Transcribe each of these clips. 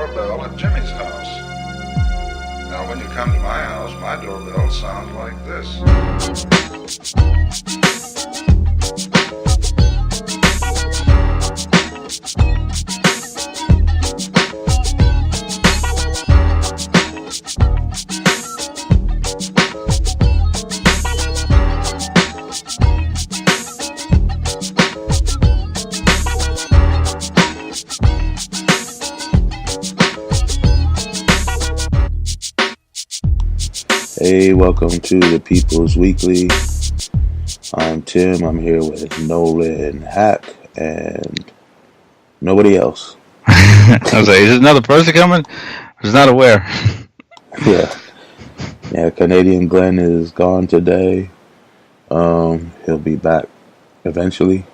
doorbell at Jimmy's house. Now, when you come to my house, my doorbell sounds like this. Hey, welcome to the People's Weekly. I'm Tim. I'm here with Nolan, Hack, and nobody else. I was like, is there another person coming? I was not aware. Yeah, Canadian Glenn is gone today. He'll be back eventually.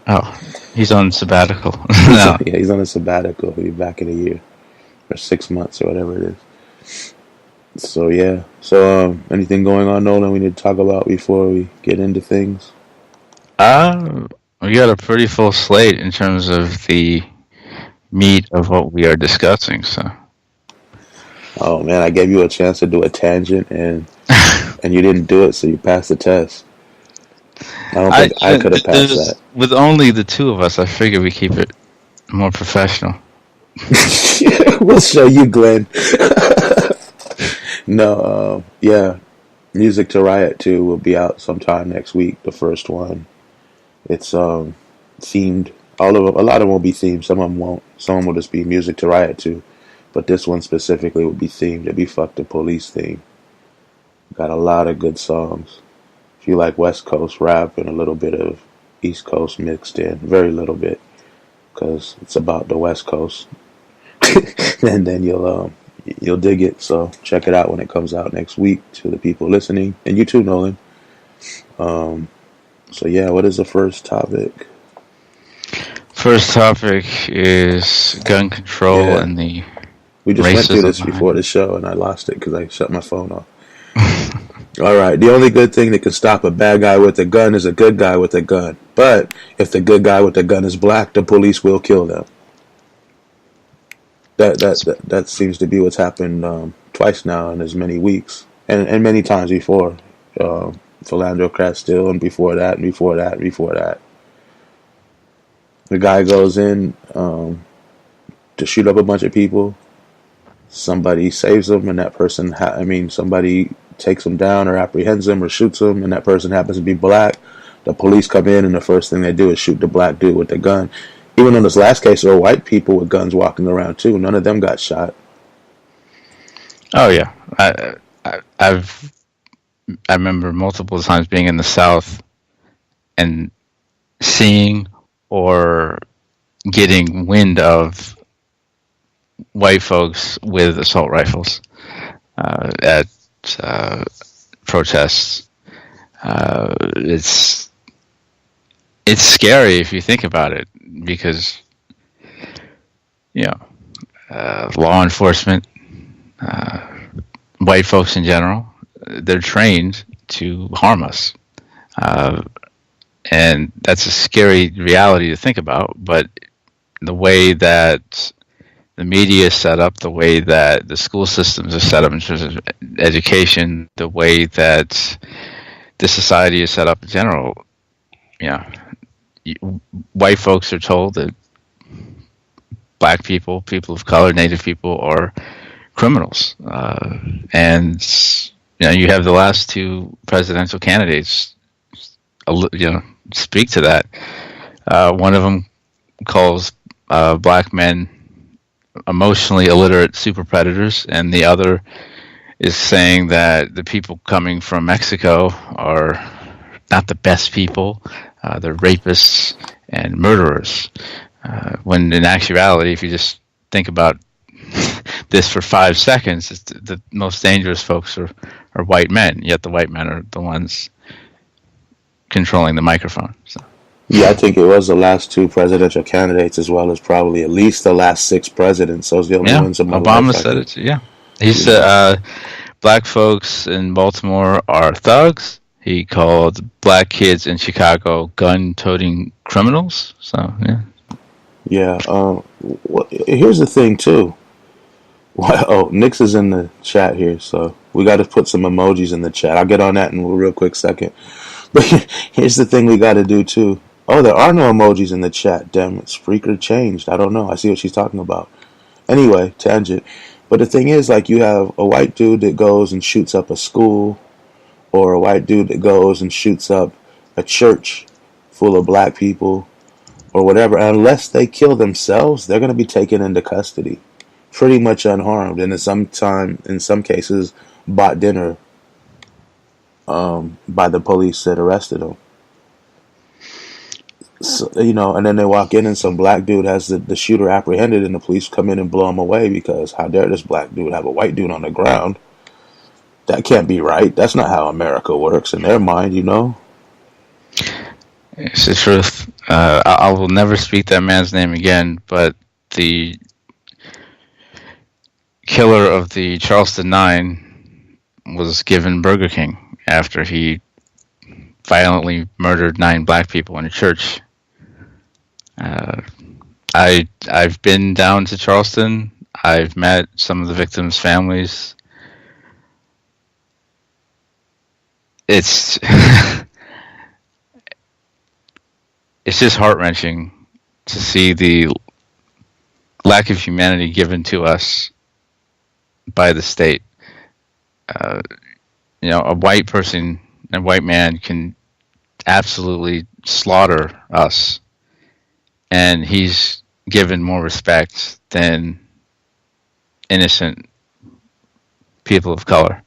Oh, he's on sabbatical. No. Yeah, he's on a sabbatical. He'll be back in a year or 6 months or whatever it is. So yeah. Anything going on, Nolan, we need to talk about before we get into things? We got a pretty full slate in terms of the meat of what we are discussing. So. Oh man, I gave you a chance to do a tangent and you didn't do it, so you passed the test. I don't think I could have passed that. With only the two of us, I figure we keep it more professional. We'll show you, Glenn. No, yeah. Music to Riot 2 will be out sometime next week, the first one. It's themed. A lot of them will be themed, some of them won't. Some will just be Music to Riot 2. But this one specifically will be themed. It'll be Fuck the Police theme. Got a lot of good songs. If you like West Coast rap and a little bit of East Coast mixed in, very little bit, because it's about the West Coast. And then you'll dig it, so check it out when it comes out next week to the people listening, and you too, Nolan. So yeah, what is the first topic? First topic is gun control and the we just went through this before the show, and I lost it because I shut my phone off. All right, the only good thing that can stop a bad guy with a gun is a good guy with a gun. But if the good guy with the gun is black, the police will kill them. That seems to be what's happened twice now in as many weeks, and many times before. Philandro Castile, and before that, and before that, and before that. The guy goes in to shoot up a bunch of people. Somebody saves him, and that person, somebody takes him down or apprehends him or shoots him, and that person happens to be black. The police come in, and the first thing they do is shoot the black dude with the gun. Even in this last case, there were white people with guns walking around too. None of them got shot. Oh yeah, I remember multiple times being in the South and seeing or getting wind of white folks with assault rifles at protests. It's scary if you think about it, because law enforcement, white folks in general, they're trained to harm us, and that's a scary reality to think about. But the way that the media is set up, the way that the school systems are set up in terms of education, the way that the society is set up in general, white folks are told that black people, people of color, Native people are criminals, and you have the last two presidential candidates, speak to that. One of them calls black men emotionally illiterate super predators, and the other is saying that the people coming from Mexico are not the best people. They're rapists and murderers. When in actuality, if you just think about this for 5 seconds, the most dangerous folks are white men, yet the white men are the ones controlling the microphone. So. Yeah, I think it was the last two presidential candidates, as well as probably at least the last 6 presidents. Those are the only ones in my Obama life, said it. Yeah, he said black folks in Baltimore are thugs. He called black kids in Chicago gun-toting criminals. So yeah. Yeah. Here's the thing too. Oh, Nix is in the chat here, so we got to put some emojis in the chat. I'll get on that in a real quick second. But here's the thing we got to do too. Oh, there are no emojis in the chat. Damn it, Spreaker changed. I don't know. I see what she's talking about. Anyway, tangent. But the thing is, like, you have a white dude that goes and shoots up a school, or a white dude that goes and shoots up a church full of black people, or whatever. Unless they kill themselves, they're going to be taken into custody, pretty much unharmed, and in some cases, bought dinner by the police that arrested them. So, and then they walk in and some black dude has the shooter apprehended, and the police come in and blow him away because how dare this black dude have a white dude on the ground? That can't be right. That's not how America works in their mind. It's the truth. I will never speak that man's name again, but the killer of the Charleston Nine was given Burger King after he violently murdered 9 black people in a church. I've been down to Charleston. I've met some of the victims' families. It's it's just heart-wrenching to see the lack of humanity given to us by the state. A white person, a white man can absolutely slaughter us, and he's given more respect than innocent people of color.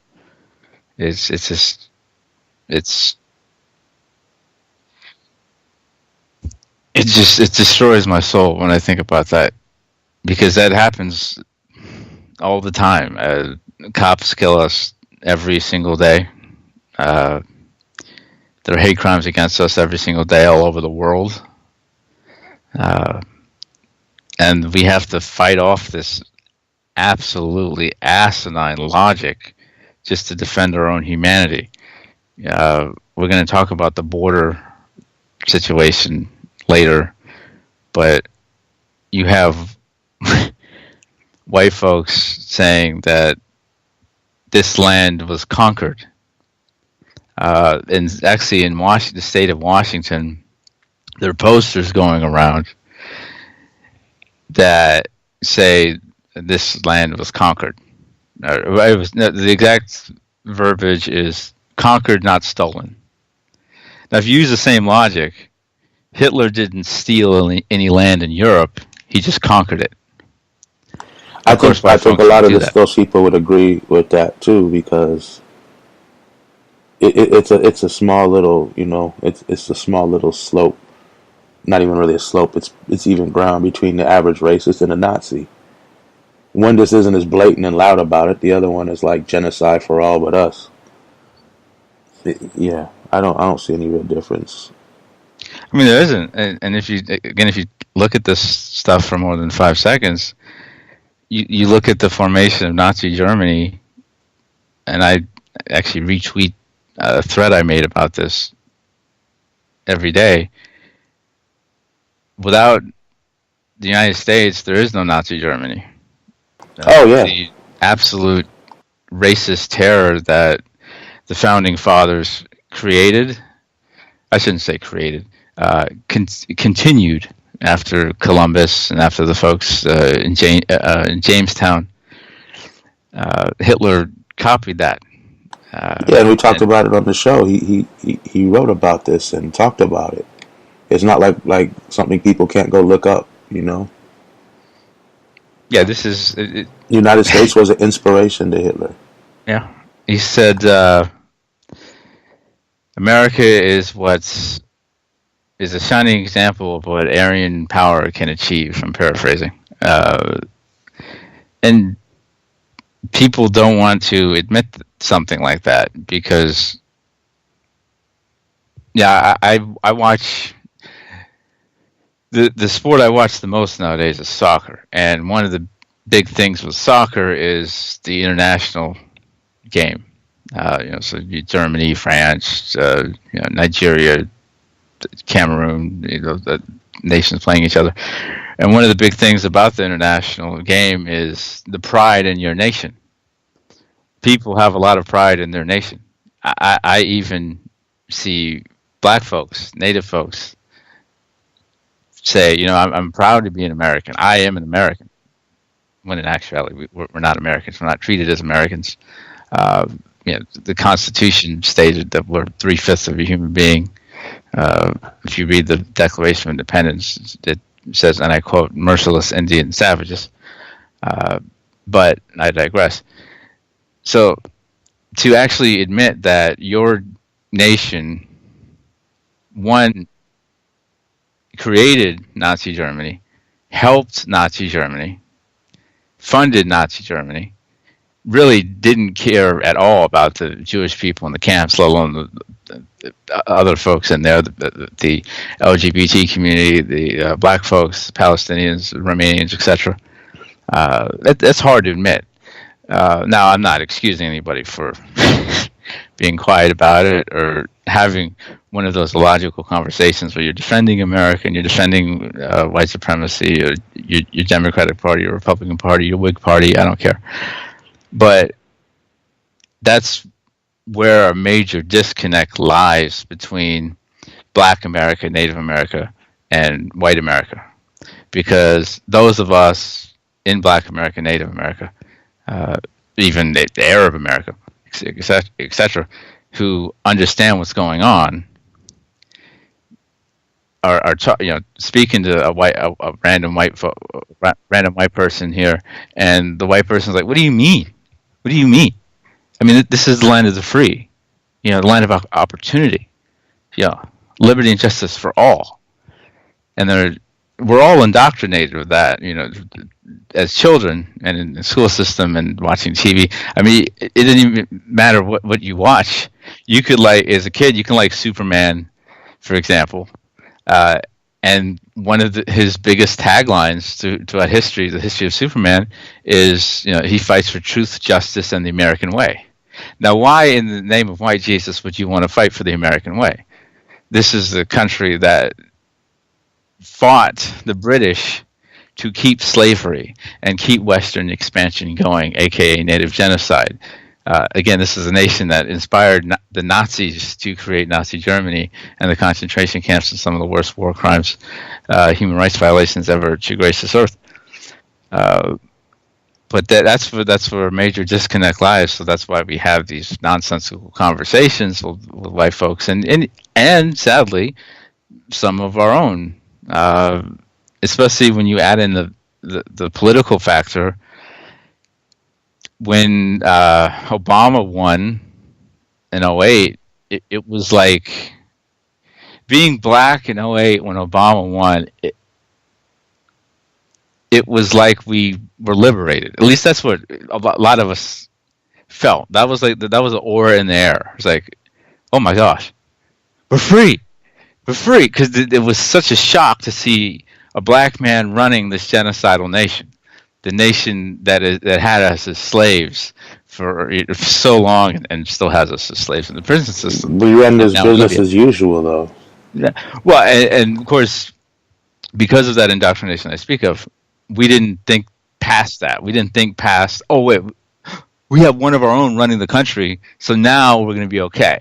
It destroys my soul when I think about that, because that happens all the time. Cops kill us every single day. There are hate crimes against us every single day all over the world. And we have to fight off this absolutely asinine logic just to defend our own humanity. We're going to talk about the border situation later, but you have white folks saying that this land was conquered. And actually in the state of Washington, there are posters going around that say this land was conquered. The exact verbiage is conquered, not stolen. Now, if you use the same logic, Hitler didn't steal any land in Europe. He just conquered it. I think a lot of those people would agree with that too, because it's a small little, it's a small little slope. Not even really a slope. It's even ground between the average racist and a Nazi. One just isn't as blatant and loud about it. The other one is like genocide for all but us. Yeah, I don't see any real difference. I mean, there isn't. And if you look at this stuff for more than 5 seconds, you look at the formation of Nazi Germany, and I actually retweet a thread I made about this every day. Without the United States, there is no Nazi Germany. The absolute racist terror that the founding fathers created, I shouldn't say created, continued after Columbus and after the folks in Jamestown. Hitler copied that. And we talked about it on the show. He wrote about this and talked about it. It's not like something people can't go look up, Yeah, this is... The United States was an inspiration to Hitler. Yeah. He said, America is a shining example of what Aryan power can achieve, I'm paraphrasing. And people don't want to admit something like that because, I watch... The sport I watch the most nowadays is soccer, and one of the big things with soccer is the international game. So Germany, France, Nigeria, Cameroon, the nations playing each other. And one of the big things about the international game is the pride in your nation. People have a lot of pride in their nation. I even see black folks, native folks, say, I'm proud to be an American. I am an American. When in actuality, we're not Americans. We're not treated as Americans. The Constitution stated that we're 3/5 of a human being. If you read the Declaration of Independence, it says, and I quote, "merciless Indian savages." But I digress. So to actually admit that your nation, one, created Nazi Germany, helped Nazi Germany, funded Nazi Germany, really didn't care at all about the Jewish people in the camps, let alone the other folks in there, the LGBT community, the black folks, Palestinians, Romanians, etc. That's hard to admit. Now, I'm not excusing anybody for being quiet about it or having one of those illogical conversations where you're defending America and you're defending white supremacy, or your Democratic Party, your Republican Party, your Whig Party. I don't care. But that's where a major disconnect lies between Black America, Native America, and white America. Because those of us in Black America, Native America, even the Arab America, etc., who understand what's going on, are speaking to a random white person here, and the white person's like, "What do you mean? What do you mean? I mean, this is the land of the free, the land of opportunity, liberty and justice for all." And we're all indoctrinated with that, as children and in the school system and watching TV. I mean, it didn't even matter what you watch. You could as a kid, you can like Superman, for example. And one of his biggest taglines throughout history, the history of Superman, is, he fights for truth, justice, and the American way. Now, why in the name of white Jesus would you want to fight for the American way? This is the country that fought the British to keep slavery and keep Western expansion going, aka native genocide. Again, this is a nation that inspired the Nazis to create Nazi Germany and the concentration camps and some of the worst war crimes, human rights violations ever to grace this earth. But that's where a major disconnect lies. So that's why we have these nonsensical conversations with white folks, and sadly, some of our own. Especially when you add in the political factor. When Obama won in 2008, it was like being black in 2008 when Obama won. It was like we were liberated. At least that's what a lot of us felt. That was an aura in the air. It's like, oh my gosh, we're free. We're free, because it was such a shock to see a black man running this genocidal nation, the nation that had us as slaves for so long and still has us as slaves in the prison system. We run this business as usual, though. Yeah. Well, and of course, because of that indoctrination I speak of, we didn't think past that. We didn't think past, oh, wait, we have one of our own running the country, so now we're going to be okay.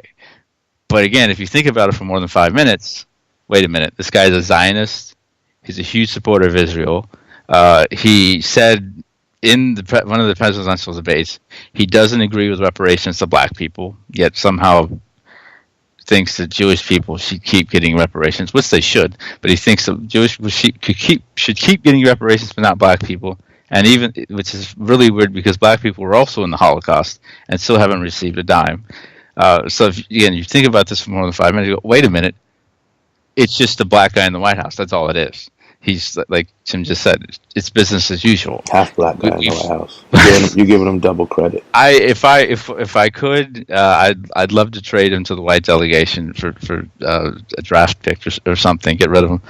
But again, if you think about it for more than 5 minutes, wait a minute, this guy's a Zionist. He's a huge supporter of Israel. He said in one of the presidential debates, he doesn't agree with reparations to black people, yet somehow thinks that Jewish people should keep getting reparations, which they should. But he thinks that Jewish people should keep getting reparations, but not black people. And even, which is really weird, because black people were also in the Holocaust and still haven't received a dime. So again, you think about this for more than 5 minutes, you go, wait a minute, it's just a black guy in the White House. That's all it is. He's, like Tim just said, it's business as usual. Half black guy in the White House. You're giving him double credit. If I could, I'd love to trade him to the white delegation for a draft pick or something. Get rid of him.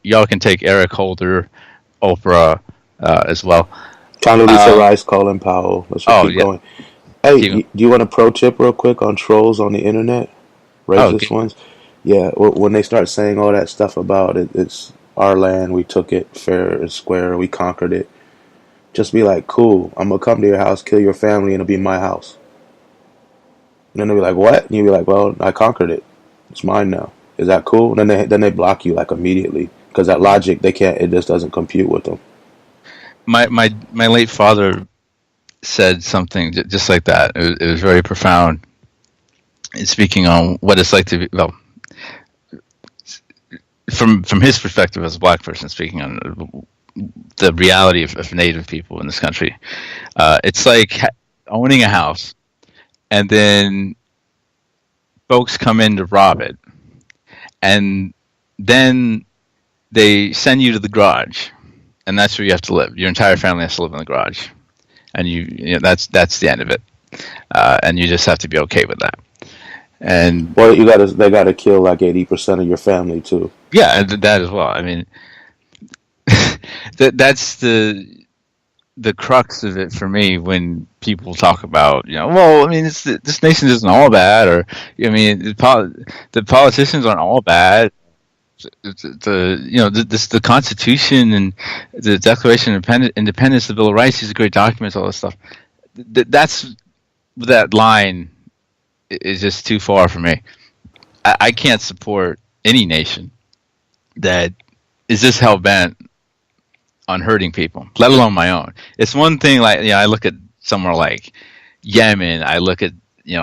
Y'all can take Eric Holder, Oprah as well. Condoleezza Rice, Colin Powell. Let's just keep going. Hey, do you want a pro tip real quick on trolls on the internet? Racist ones? Yeah, when they start saying all that stuff about it, it's our land. We took it fair and square. We conquered it. Just be like, cool. I'm gonna come to your house, kill your family, and it'll be my house. And then they'll be like, what? And you'll be like, well, I conquered it. It's mine now. Is that cool? And then they block you like immediately because that logic they can't. It just doesn't compute with them. My late father said something just like that. It was very profound. Speaking on what it's like to be, well, from his perspective as a black person, speaking on the reality of Native people in this country, it's like owning a house, and then folks come in to rob it, and then they send you to the garage, and that's where you have to live. Your entire family has to live in the garage, and you know that's the end of it, and you just have to be okay with that. And well, they gotta kill like 80% of your family too. Yeah, that as well. I mean, that's the crux of it for me when people talk about, well, I mean, this nation isn't all bad, or I mean, the politicians aren't all bad. The Constitution and the Declaration of Independence, the Bill of Rights, these are great documents, all this stuff. That line is just too far for me. I can't support any nation that is just hell bent on hurting people, let alone my own. It's one thing, like, I look at somewhere like Yemen, I look at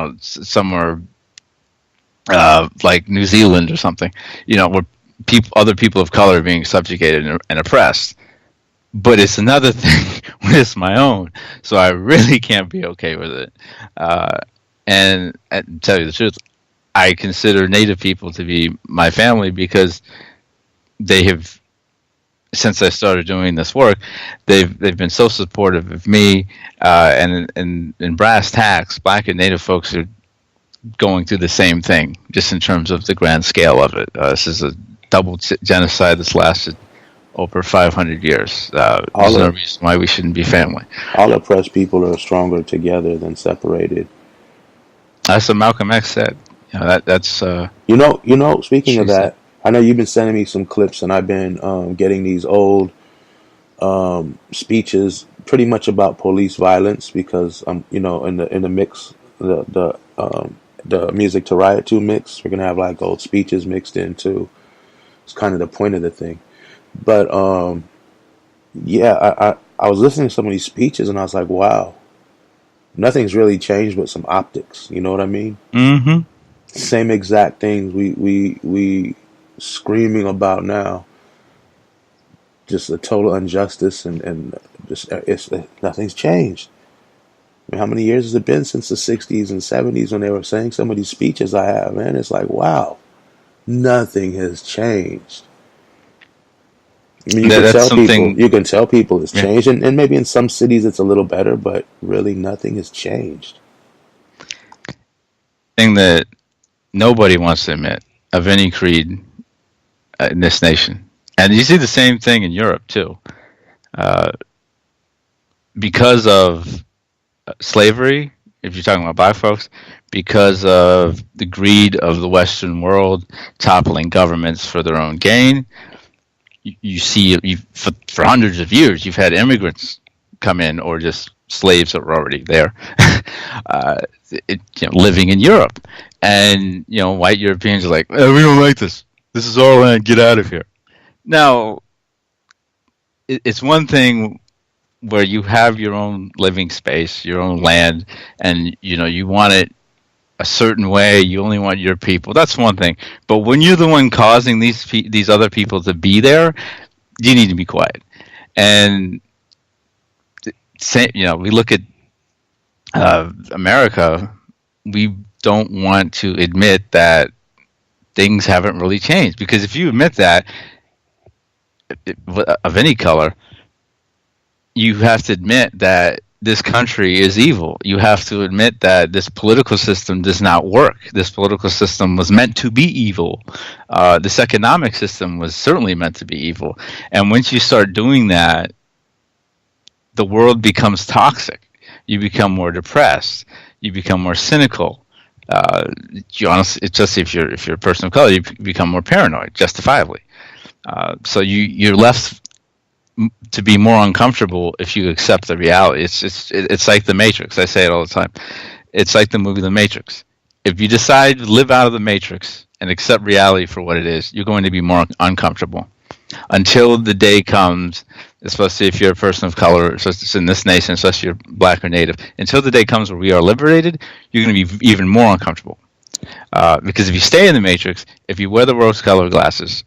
somewhere like New Zealand or something, where other people of color are being subjugated and oppressed. But it's another thing when it's my own, so I really can't be okay with it. And to tell you the truth, I consider Native people to be my family because they have, since I started doing this work, they've been so supportive of me, and in brass tacks, Black and Native folks are going through the same thing, just in terms of the grand scale of it. This is a double genocide that's lasted over 500 years. There's no reason why we shouldn't be family. All oppressed people are stronger together than separated. That's what Malcolm X said. That's Speaking of that, I know you've been sending me some clips, and I've been getting these old speeches, pretty much about police violence, because in the mix, the music to riot to mix, we're gonna have like old speeches mixed in too. It's kind of the point of the thing. But I was listening to some of these speeches, and I was like, wow, nothing's really changed but some optics. You know what I mean? Mm-hmm. Same exact things we screaming about now. Just a total injustice, and just nothing's changed. I mean, how many years has it been since the 60s and 70s when they were saying some of these speeches I have, man? It's like, wow, nothing has changed. I mean, you can tell people it's changed, and maybe in some cities it's a little better, but really nothing has changed. Thing that nobody wants to admit of any creed in this nation, and you see the same thing in Europe too, because of slavery. If you're talking about Black folks, because of the greed of the Western world toppling governments for their own gain. You see, for hundreds of years, you've had immigrants come in, or just slaves that were already there, living in Europe. And, white Europeans are like, oh, we don't like this. This is our land. Get out of here. Now, it's one thing where you have your own living space, your own land, and, you want it a certain way, you only want your people. That's one thing. But when you're the one causing these other people to be there, you need to be quiet. And we look at America. We don't want to admit that things haven't really changed, because if you admit that, of any color, you have to admit that this country is evil. You have to admit that this political system does not work. This political system was meant to be evil. This economic system was certainly meant to be evil. And once you start doing that, the world becomes toxic. You become more depressed. You become more cynical. It's just if you're a person of color, you become more paranoid, justifiably. So you're left to be more uncomfortable if you accept the reality. It's like the Matrix. I say it all the time. It's like the movie The Matrix. If you decide to live out of the Matrix and accept reality for what it is, you're going to be more uncomfortable until the day comes, especially if you're a person of color, especially in this nation, especially if you're black or native, until the day comes where we are liberated, you're going to be even more uncomfortable. Because if you stay in the Matrix, if you wear the rose-colored glasses,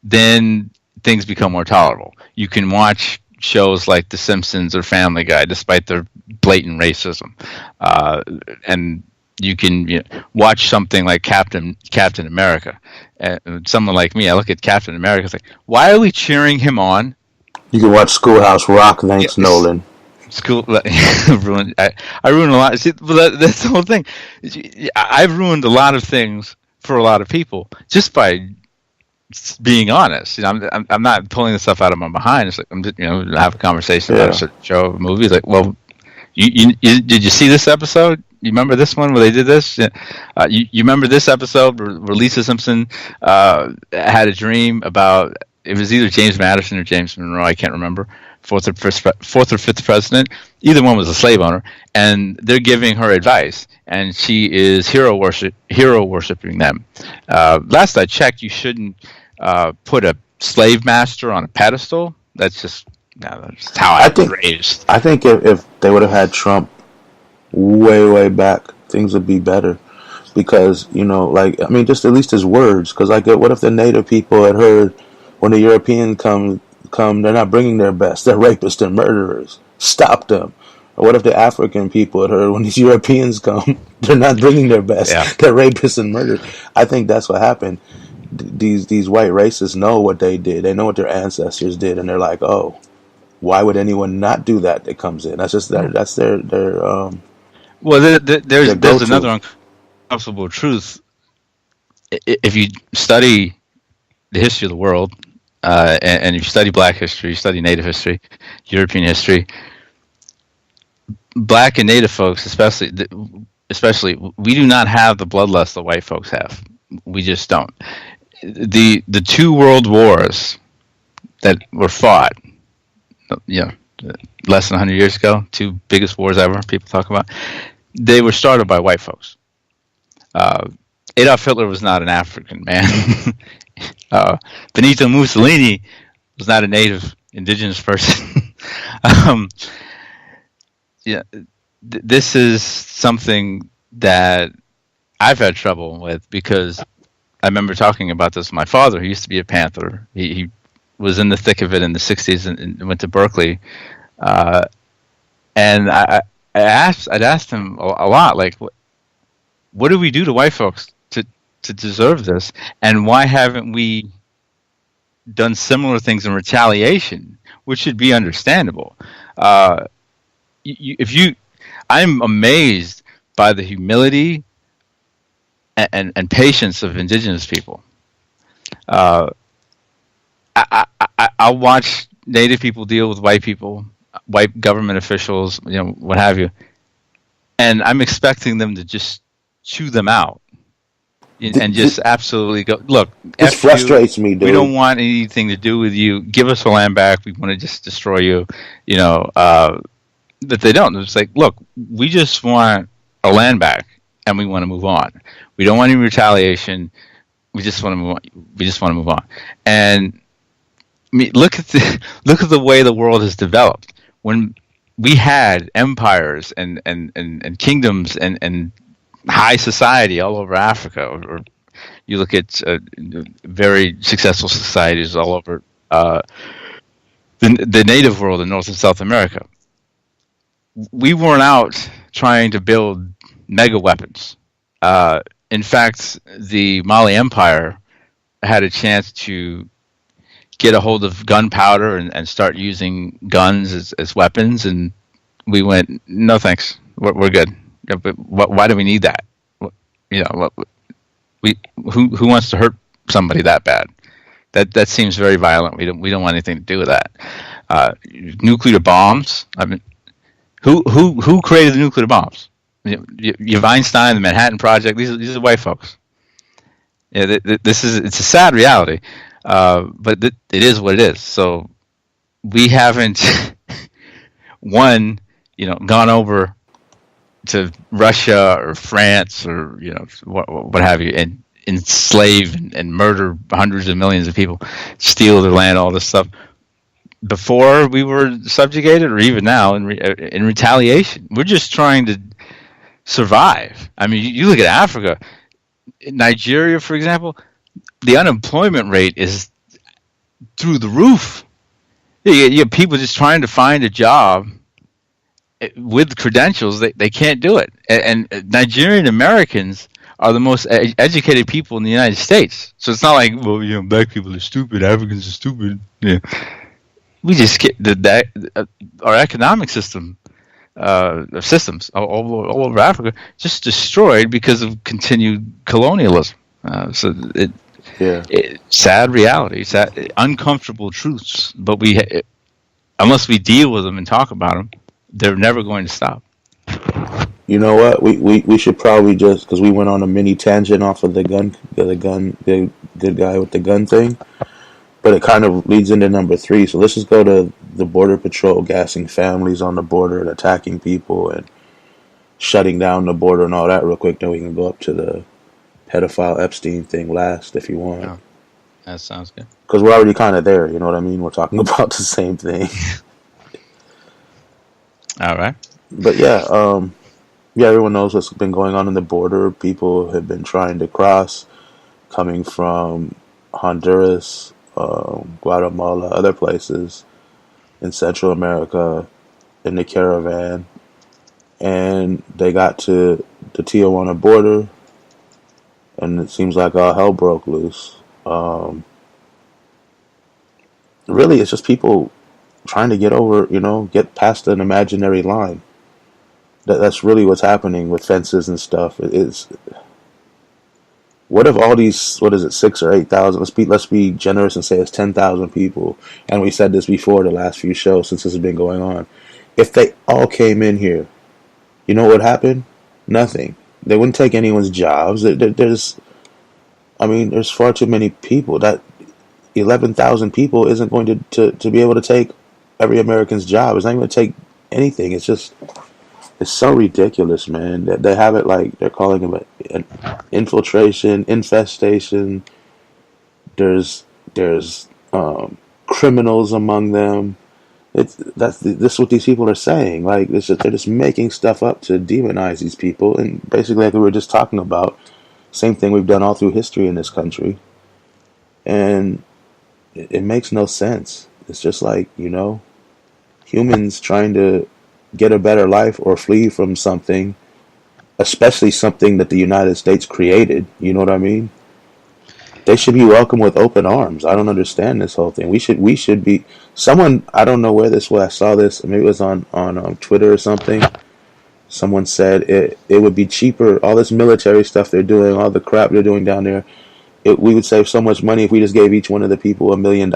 then things become more tolerable. You can watch shows like The Simpsons or Family Guy, despite their blatant racism, and you can watch something like Captain America. Someone like me, I look at Captain America, it's like, why are we cheering him on? You can watch Schoolhouse Rock, thanks Nolan. Ruined. I ruined a lot. See, that's the whole thing. I've ruined a lot of things for a lot of people just by being honest. I'm not pulling this stuff out of my behind. It's like I'm just have a conversation about a show, a movie. It's like, well, you did you see this episode? You remember this one where they did this? You remember this episode where Lisa Simpson had a dream about, it was either James Madison or James Monroe, I can't remember, fourth or fifth president. Either one was a slave owner, and they're giving her advice, and she is hero worshiping them. Last I checked, you shouldn't put a slave master on a pedestal. That's how I was raised. I think if they would have had Trump way back, things would be better. Because, just at least his words. Because, what if the native people had heard when the Europeans come, they're not bringing their best. They're rapists and murderers. Stop them. Or what if the African people had heard when these Europeans come, they're not bringing their best. Yeah. They're rapists and murderers. I think that's what happened. These white racists know what they did. They know what their ancestors did. And they're like, oh, why would anyone not do that comes in? That's just their well, there's another uncomfortable truth. If you study the history of the world, and if you study Black history, you study Native history, European history, Black and Native folks, especially, we do not have the bloodlust that white folks have. We just don't. The two world wars that were fought, less than 100 years ago, two biggest wars ever, people talk about, they were started by white folks. Adolf Hitler was not an African man. Benito Mussolini was not a native indigenous person. This is something that I've had trouble with, because I remember talking about this with my father, who used to be a Panther. He was in the thick of it in the 60s and went to Berkeley. And I'd asked him a lot, like, what do we do to white folks to deserve this? And why haven't we done similar things in retaliation, which should be understandable? I'm amazed by the humility and patience of indigenous people. I'll watch Native people deal with white people, white government officials, what have you, and I'm expecting them to just chew them out and just absolutely go, look, this frustrates me, dude. We don't want anything to do with you. Give us our land back. We want to just destroy you. That they don't. It's like, look, we just want our land back, and we want to move on. We don't want any retaliation. We just want to move on. We just want to move on. And look at the way the world has developed. When we had empires and kingdoms and high society all over Africa, or you look at very successful societies all over the native world in North and South America. We weren't out trying to build mega weapons. In fact, the Mali Empire had a chance to get a hold of gunpowder and start using guns as weapons, and we went, no thanks, we're good. But why do we need that? Who wants to hurt somebody that bad? That seems very violent. We don't want anything to do with that. Nuclear bombs. I mean, who created the nuclear bombs? You have Einstein, the Manhattan Project. These are white folks. It's a sad reality. But it is what it is. So we haven't one, gone over to Russia or France or what have you, and enslave and murder hundreds of millions of people, steal their land, all this stuff before we were subjugated, or even now in retaliation. We're just trying to survive. I mean, you look at Africa, Nigeria, for example. The unemployment rate is through the roof. You have people just trying to find a job with credentials. They can't do it. And Nigerian Americans are the most educated people in the United States. So it's not like, well, black people are stupid, Africans are stupid. Yeah, we just get our economic systems all over Africa just destroyed because of continued colonialism. Sad reality, uncomfortable truths. But unless we deal with them and talk about them, they're never going to stop. You know what? We should probably just, because we went on a mini tangent off of the good guy with the gun thing, but it kind of leads into number 3. So let's just go to the Border Patrol gassing families on the border and attacking people and shutting down the border and all that real quick. Then we can go up to the Paedophile Epstein thing last if you want. Oh, that sounds good. Because we're already kind of there, you know what I mean? We're talking about the same thing. All right. But yeah, everyone knows what's been going on in the border. People have been trying to cross, coming from Honduras, Guatemala, other places in Central America in the caravan. And they got to the Tijuana border, and it seems like all hell broke loose. Really, it's just people trying to get over, get past an imaginary line. That's really what's happening with fences and stuff. What if all these, 6 or 8,000? Let's be generous and say it's 10,000 people. And we said this before the last few shows since this has been going on. If they all came in here, you know what would happen? Nothing. They wouldn't take anyone's jobs. There's far too many people. That 11,000 people isn't going to be able to take every American's job. It's not even going to take anything. It's so ridiculous, man. They have it like they're calling it an infiltration, infestation. There's criminals among them. This is what these people are saying. Like they're just making stuff up to demonize these people, and basically, like we were just talking about, same thing we've done all through history in this country, and it makes no sense. It's just like humans trying to get a better life or flee from something, especially something that the United States created. You know what I mean? They should be welcomed with open arms. I don't understand this whole thing. We should be. Someone, I don't know where this was. I saw this. Maybe it was on Twitter or something. Someone said it would be cheaper. All this military stuff they're doing, all the crap they're doing down there. We would save so much money if we just gave each one of the people $1 million.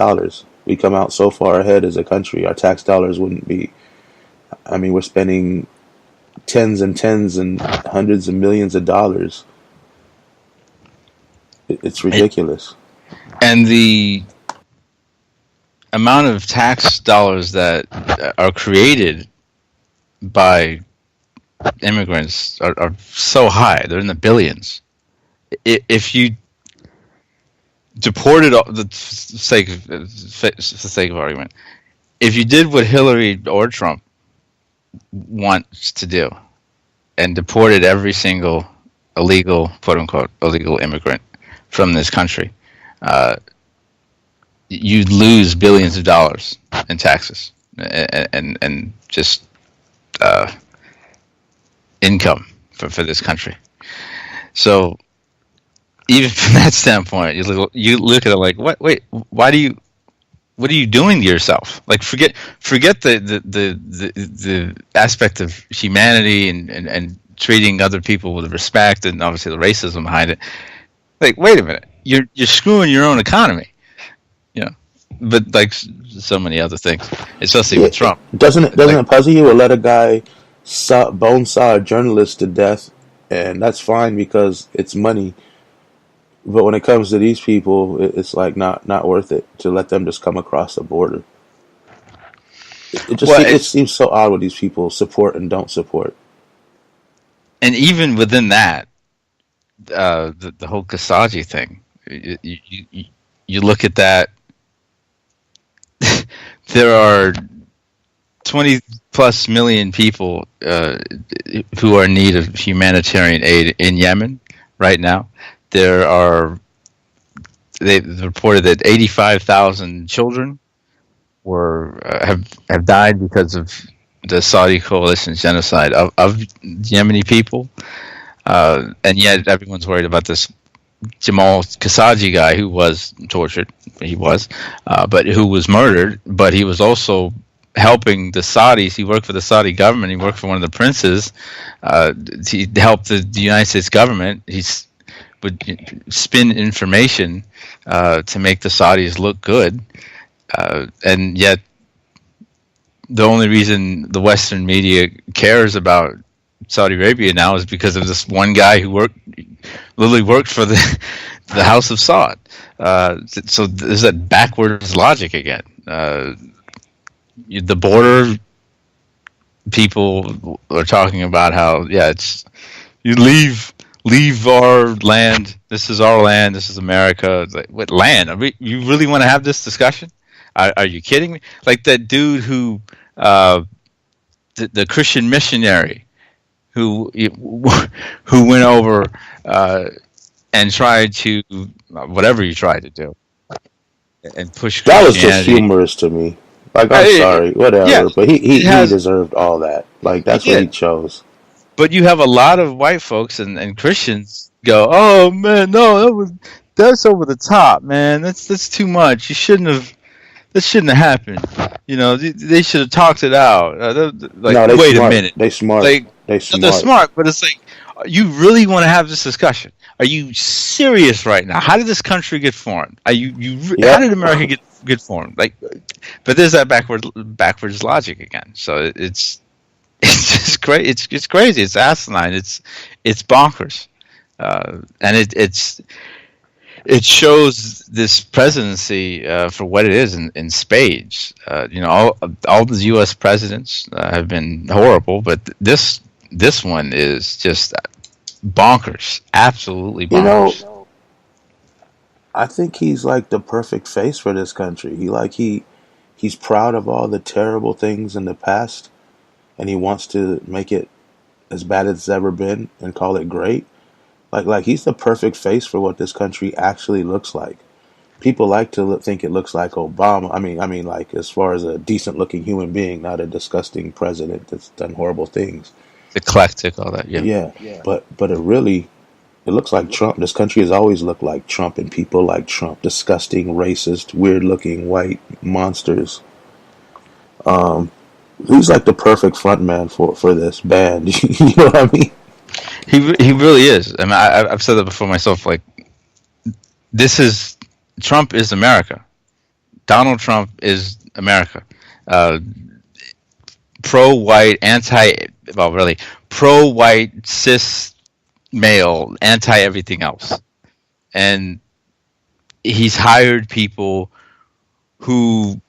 We come out so far ahead as a country. Our tax dollars wouldn't be. I mean, we're spending tens and hundreds of millions of dollars. It's ridiculous. And the amount of tax dollars that are created by immigrants are so high. They're in the billions. If you deported, the sake of argument, if you did what Hillary or Trump wants to do and deported every single illegal, quote unquote, illegal immigrant from this country, you'd lose billions of dollars in taxes and just income for this country. So even from that standpoint, you look at it like, what are you doing to yourself? Like forget the aspect of humanity and treating other people with respect, and obviously the racism behind it. Like, wait a minute, you're screwing your own economy, But like so many other things, especially with Trump. Doesn't it puzzle you? Or let a guy bone saw a journalist to death, and that's fine because it's money. But when it comes to these people, it's like not worth it to let them just come across the border. Well, It seems so odd what these people support and don't support. and even within that, the whole Kasaji thing, you look at that. There are 20 plus million people who are in need of humanitarian aid in Yemen right now. They've reported that 85,000 children have died because of the Saudi coalition's genocide of Yemeni people, and yet everyone's worried about this Jamal Khashoggi guy who was tortured. He was, but who was murdered. But he was also helping the Saudis. He worked for the Saudi government. He worked for one of the princes. He helped the United States government. Would spin information to make the Saudis look good, and yet the only reason the Western media cares about Saudi Arabia now is because of this one guy who literally worked for the House of Saud. So there's that backwards logic again. The border people are talking about how it's you leave our land. This is our land. This is America. It's like, what land? You really want to have this discussion? Are you kidding me? Like that dude who, the Christian missionary who went over and tried to whatever you tried to do and push That was Christianity. just humorous to me. Like, I'm sorry, whatever. Yeah, but he deserved all that. Like, that's what he chose. But you have a lot of white folks and Christians go, oh man, no, that's over the top, man. That's too much. That shouldn't have happened. You know, they should have talked it out. Wait smart. a minute. They smart. They're smart, but it's like, you really want to have this discussion? Are you serious right now? How did this country get formed? How did America get formed? But there's that backwards logic again. So it's just great. It's crazy. It's asinine. It's bonkers, and it shows this presidency for what it is in spades. All the U.S. presidents have been horrible, but this one is just bonkers. Absolutely bonkers. I think he's like the perfect face for this country. He's proud of all the terrible things in the past, and he wants to make it as bad as it's ever been and call it great. Like he's the perfect face for what this country actually looks like. People like to think it looks like Obama. I mean, like as far as a decent looking human being, not a disgusting president that's done horrible things. Eclectic, all that. Yeah. But it looks like Trump. This country has always looked like Trump and people like Trump. Disgusting, racist, weird looking white monsters. He's like the perfect front man for this band. You know what I mean? He really is. I mean, I've said that before myself. Like, Trump is America. Donald Trump is America. Pro-white, pro-white, cis male, anti-everything else. And he's hired people who,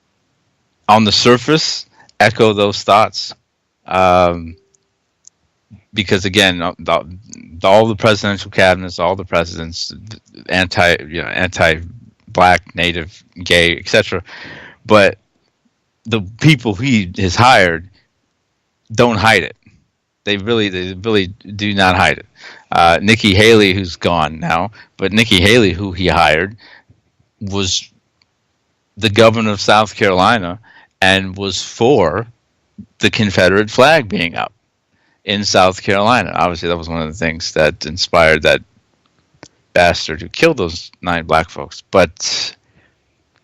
on the surface, echo those thoughts. Because again, all the presidential cabinets, all the presidents, anti-black, native, gay, etc. But the people he has hired don't hide it. They really do not hide it. Nikki Haley, who's gone now, but Nikki Haley, who he hired, was the governor of South Carolina and was for the Confederate flag being up in South Carolina. Obviously, that was one of the things that inspired that bastard who killed those 9 black folks. But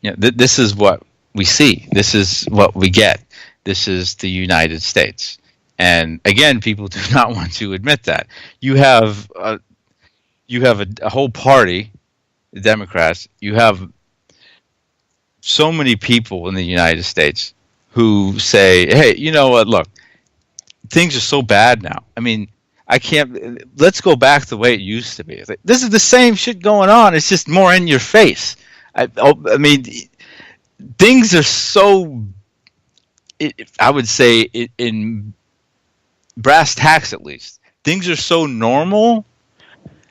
this is what we see. This is what we get. This is the United States. And again, people do not want to admit that. You have a whole party, the Democrats. You have so many people in the United States who say, hey, you know what, look, things are so bad now. I mean, I can't. Let's go back the way it used to be. It's like, this is the same shit going on. It's just more in your face. I mean, things are so. I would say in brass tacks, at least, things are so normal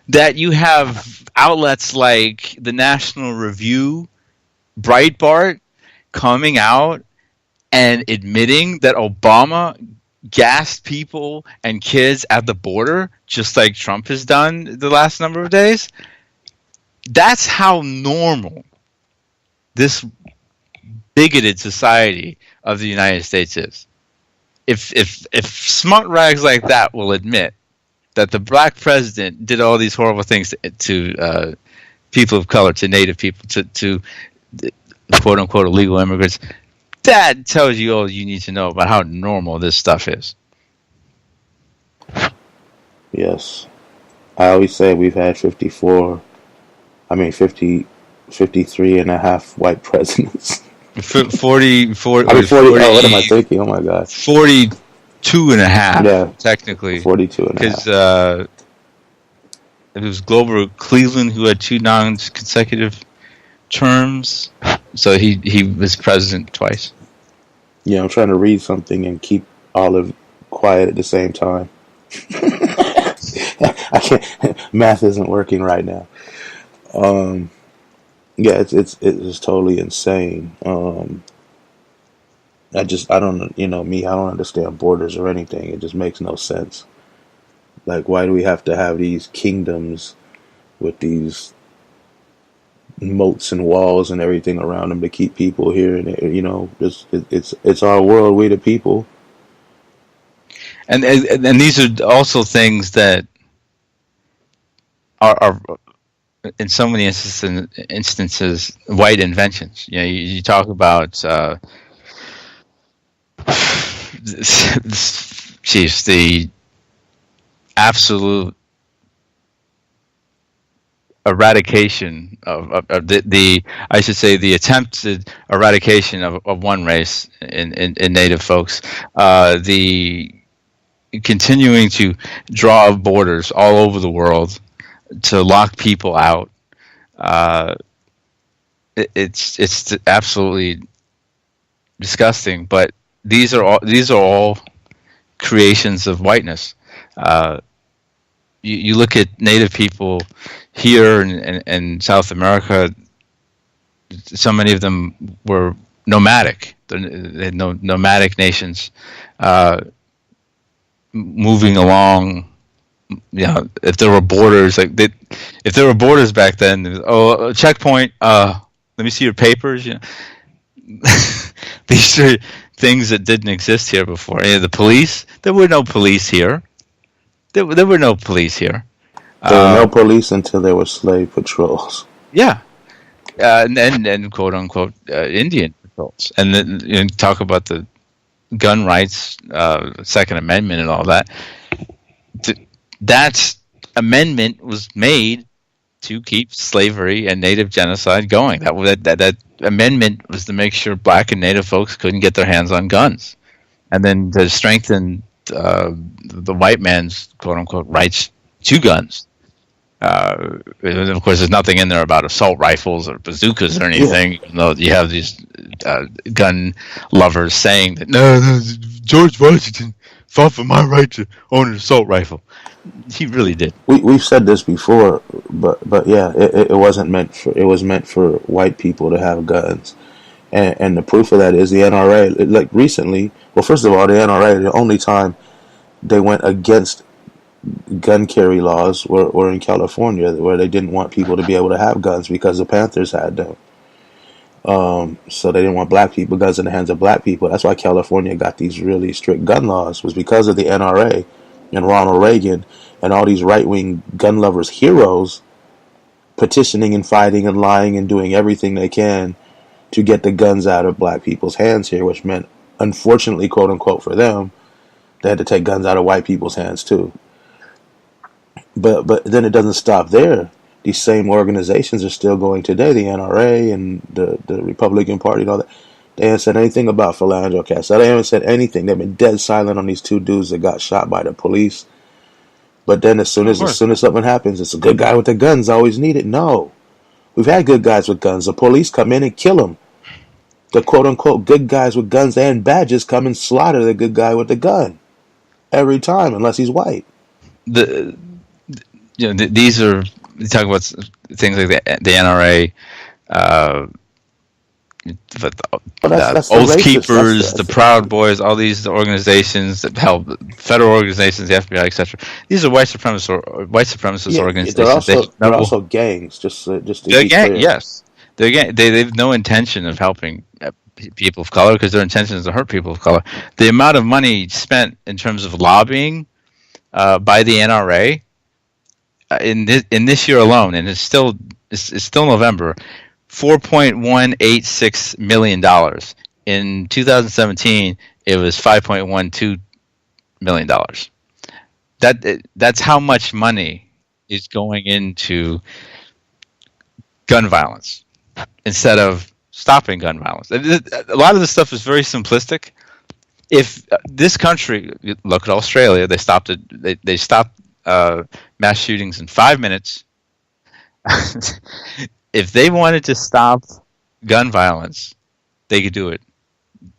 that you have outlets like the National Review, Breitbart, coming out and admitting that Obama gassed people and kids at the border, just like Trump has done the last number of days. That's how normal this bigoted society of the United States is. If smart rags like that will admit that the black president did all these horrible things to people of color, to Native people, to quote unquote illegal immigrants, that tells you all you need to know about how normal this stuff is. Yes. I always say we've had 53 and a half white presidents. 40, what am I thinking? Oh my God. 42 and a half, yeah, technically. 42 and a half. Because it was Grover Cleveland who had 2 non-consecutive terms. So he was president twice. Yeah, I'm trying to read something and keep Olive quiet at the same time. I can't. Math isn't working right now. Yeah, it's totally insane. I don't, me, I don't understand borders or anything. It just makes no sense. Like, why do we have to have these kingdoms with these moats and walls and everything around them to keep people here? And it's our world, we the people. And these are also things that are in so many instances white inventions. You talk about the absolute eradication of the I should say the attempted eradication of one race in Native folks, the continuing to draw borders all over the world to lock people out. It's absolutely disgusting, but these are all creations of whiteness. You look at Native people here in South America. So many of them were nomadic. They had nomadic nations moving along. If there were borders, if there were borders back then, a checkpoint. Let me see your papers. These are things that didn't exist here before. The police. There were no police here. There were no police here. There were no police until there were slave patrols. Yeah, and quote unquote Indian patrols, and then talk about the gun rights, Second Amendment, and all that. That amendment was made to keep slavery and Native genocide going. That amendment was to make sure black and Native folks couldn't get their hands on guns, and then to strengthen the white man's quote unquote rights to guns. Of course, there's nothing in there about assault rifles or bazookas or anything. Even though you have these gun lovers saying that no, George Washington fought for my right to own an assault rifle. He really did. We've said this before, but yeah, it wasn't meant for. It was meant for white people to have guns, and the proof of that is the NRA. Like recently, well, first of all, the NRA, the only time they went against gun carry laws were in California, where they didn't want people to be able to have guns because the Panthers had them. So they didn't want black people, guns in the hands of black people. That's why California got these really strict gun laws, was because of the NRA and Ronald Reagan and all these right-wing gun lovers heroes petitioning and fighting and lying and doing everything they can to get the guns out of black people's hands here, which meant, unfortunately, quote unquote, for them, they had to take guns out of white people's hands too. But then it doesn't stop there. These same organizations are still going today, the NRA and the Republican Party and all that. They haven't said anything about Philando Castile. They haven't said anything. They've been dead silent on these 2 dudes that got shot by the police. But then as soon as something happens, it's a good guy with the guns always needed. No, we've had good guys with guns. The police come in and kill them. The quote unquote good guys with guns and badges come and slaughter the good guy with the gun every time, unless he's white. These are, you talk about things like the NRA, the Oath Keepers, the Proud Boys, all these organizations that help, federal organizations, the FBI, etc. These are white supremacist organizations. They're also gangs. Just to be clear. Yes, they have no intention of helping people of color, because their intention is to hurt people of color. The amount of money spent in terms of lobbying by the NRA in this year alone, and it's still November, $4.186 million. In 2017, it was $5.12 million. That's how much money is going into gun violence instead of stopping gun violence. A lot of this stuff is very simplistic. If this country, look at Australia, they stopped mass shootings in 5 minutes. If they wanted to stop gun violence, they could do it.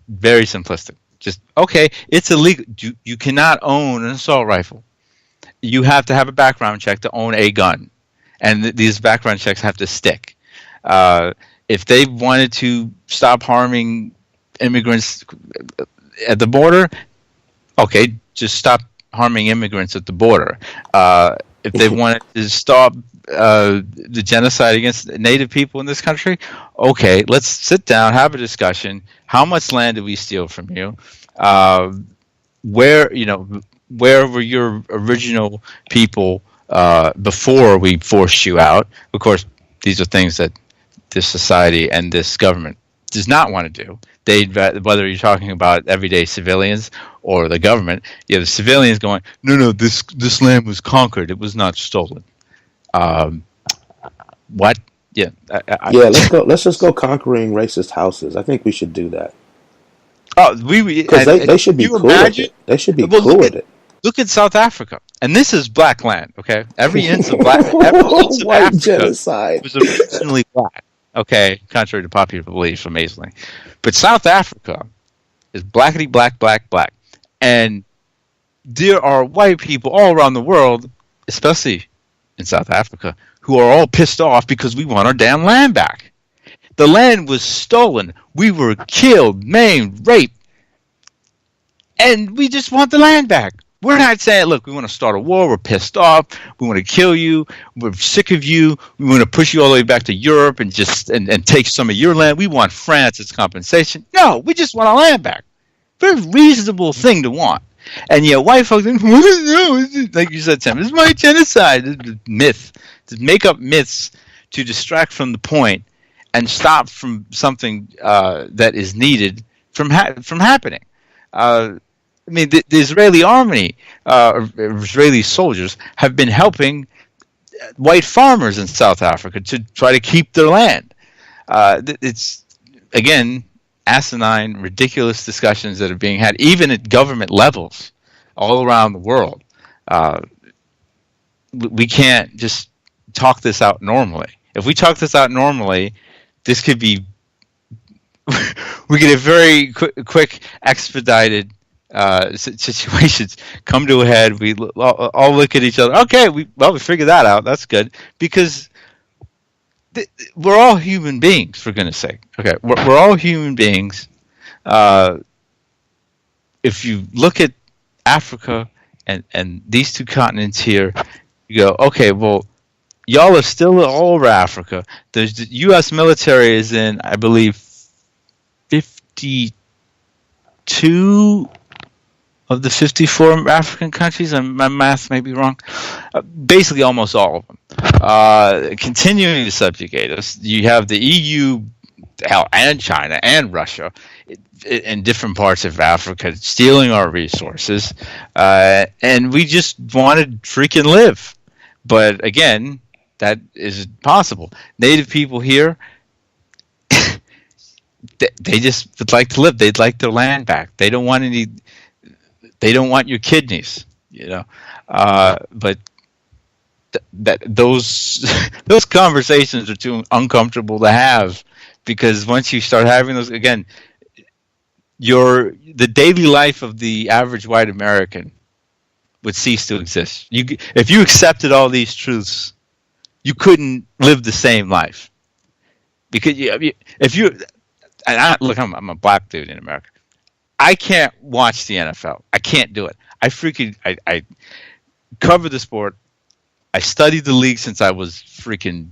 Very simplistic. Just, okay, it's illegal. You cannot own an assault rifle. You have to have a background check to own a gun. And these background checks have to stick. If they wanted to stop harming immigrants at the border, okay, just stop harming immigrants at the border. If they wanted to stop the genocide against Native people in this country, okay, let's sit down, have a discussion. How much land did we steal from you? Where were your original people before we forced you out? Of course, these are things that this society and this government does not want to do. Whether you're talking about everyday civilians or the government, the civilians going, no, this land was conquered. It was not stolen. What? Yeah. Let's just go conquering racist houses. I think we should do that. Oh, because they should be cool with it. They should be cool with it. Look at South Africa, and this is black land. Okay, every inch of White Africa genocide was originally black. Okay, contrary to popular belief, amazingly. But South Africa is blackety black, black, black. And there are white people all around the world, especially in South Africa, who are all pissed off because we want our damn land back. The land was stolen. We were killed, maimed, raped. And we just want the land back. We're not saying, look, we want to start a war. We're pissed off. We want to kill you. We're sick of you. We want to push you all the way back to Europe and take some of your land. We want France as compensation. No, we just want our land back. Very reasonable thing to want. And yet white folks, like you said, Tim, this is my genocide. This is myth. To make up myths to distract from the point and stop from something that is needed from happening. I mean, the Israeli army, Israeli soldiers, have been helping white farmers in South Africa to try to keep their land. It's, again, asinine, ridiculous discussions that are being had, even at government levels all around the world. We can't just talk this out normally. If we talk this out normally, this could be we get a very quick expedited situations come to a head. We all look at each other. Okay, we figured that out. That's good, because we're all human beings, for goodness sake. Okay, we're all human beings. If you look at Africa and these two continents here, you go, okay, well, y'all are still all over Africa. The U.S. military is in, I believe, 52 of the 54 African countries. My math may be wrong. Basically, almost all of them. Continuing to subjugate us, you have the EU, and China, and Russia in different parts of Africa stealing our resources, and we just want to freaking live. But again, that isn't possible. Native people here, they just would like to live. They'd like their land back. They don't want any. They don't want your kidneys. you know. But that those those conversations are too uncomfortable to have, because once you start having those again, the daily life of the average white American would cease to exist. If you accepted all these truths, you couldn't live the same life, because if you and look, I'm a black dude in America. I can't watch the NFL. I can't do it. I cover the sport. I studied the league since I was freaking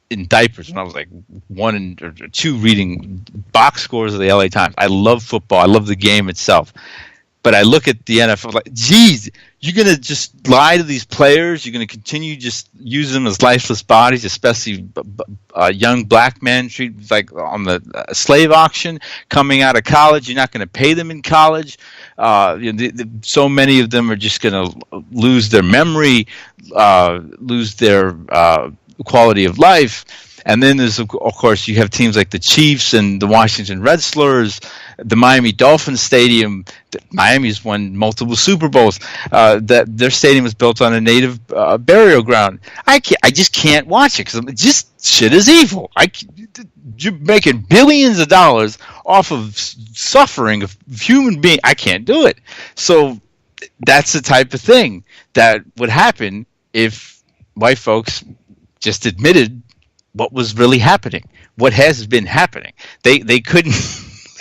in diapers when I was like 1 or 2 reading box scores of the LA Times. I love football. I love the game itself. But I look at the NFL like, geez, you're going to just lie to these players? You're going to continue just use them as lifeless bodies, especially young black men treated like on the slave auction coming out of college. You're not going to pay them in college. So many of them are just going to lose their memory, lose their quality of life. And then there's, of course, you have teams like the Chiefs and the Washington Redskins, the Miami Dolphins Stadium. Miami's won multiple Super Bowls. That their stadium was built on a native burial ground. I just can't watch it because just shit is evil. You're making billions of dollars off of suffering of human beings. I can't do it. So that's the type of thing that would happen if white folks just admitted what was really happening, what has been happening. They couldn't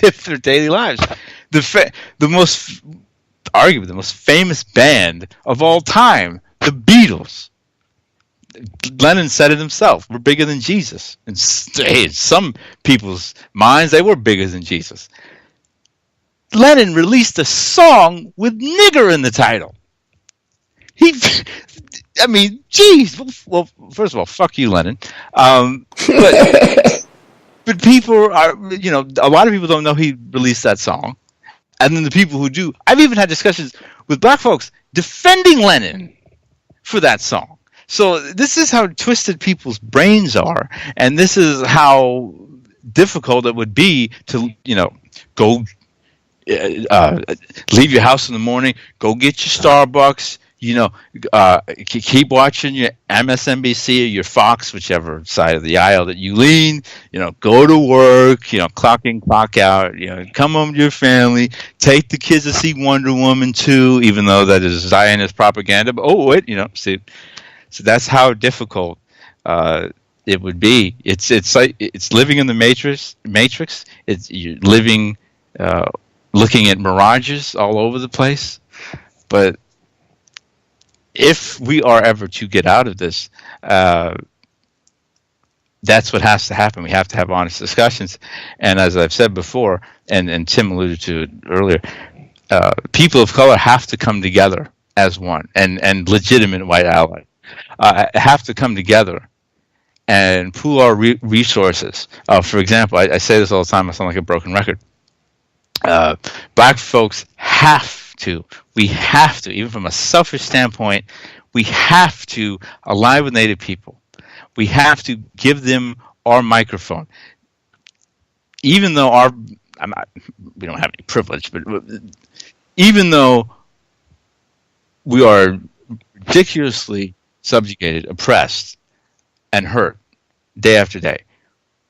live their daily lives. Arguably the most famous band of all time, the Beatles. Lennon said it himself. We're bigger than Jesus. And in some people's minds, they were bigger than Jesus. Lennon released a song with nigger in the title. Geez. Well, first of all, fuck you, Lennon. But people are, a lot of people don't know he released that song. And then the people who do, I've even had discussions with black folks defending Lennon for that song. So this is how twisted people's brains are. And this is how difficult it would be to, go leave your house in the morning, go get your Starbucks, keep watching your MSNBC or your Fox, whichever side of the aisle that you lean, go to work, clock in, clock out, come home to your family, take the kids to see Wonder Woman 2, even though that is Zionist propaganda. But, so that's how difficult it would be. It's like it's living in the Matrix. You're living, looking at mirages all over the place. But if we are ever to get out of this, that's what has to happen. We have to have honest discussions. And as I've said before, and Tim alluded to it earlier, people of color have to come together as one, and legitimate white allies have to come together and pool our resources. For example, I say this all the time, I sound like a broken record. Black folks we have to, even from a selfish standpoint, we have to align with Native people. We have to give them our microphone. Even though we don't have any privilege, but even though we are ridiculously subjugated, oppressed, and hurt day after day,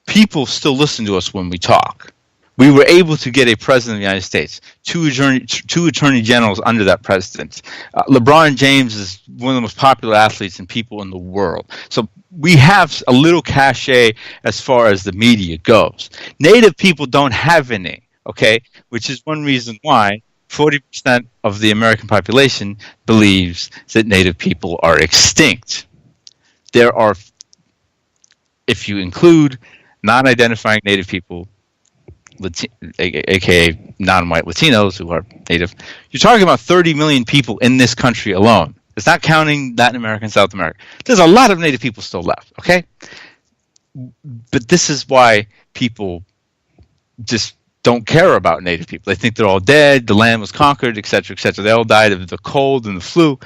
people still listen to us when we talk. We were able to get a president of the United States, two attorney generals under that president. LeBron James is one of the most popular athletes and people in the world. So we have a little cachet as far as the media goes. Native people don't have any, okay? Which is one reason why 40% of the American population believes that Native people are extinct. There are, if you include non-identifying Native people, aka non-white Latinos who are Native, you're talking about 30 million people in this country alone. It's not counting Latin America and South America. There's a lot of Native people still left, okay? But this is why people just don't care about Native people. They think they're all dead, the land was conquered, etc., etc. They all died of the cold and the flu.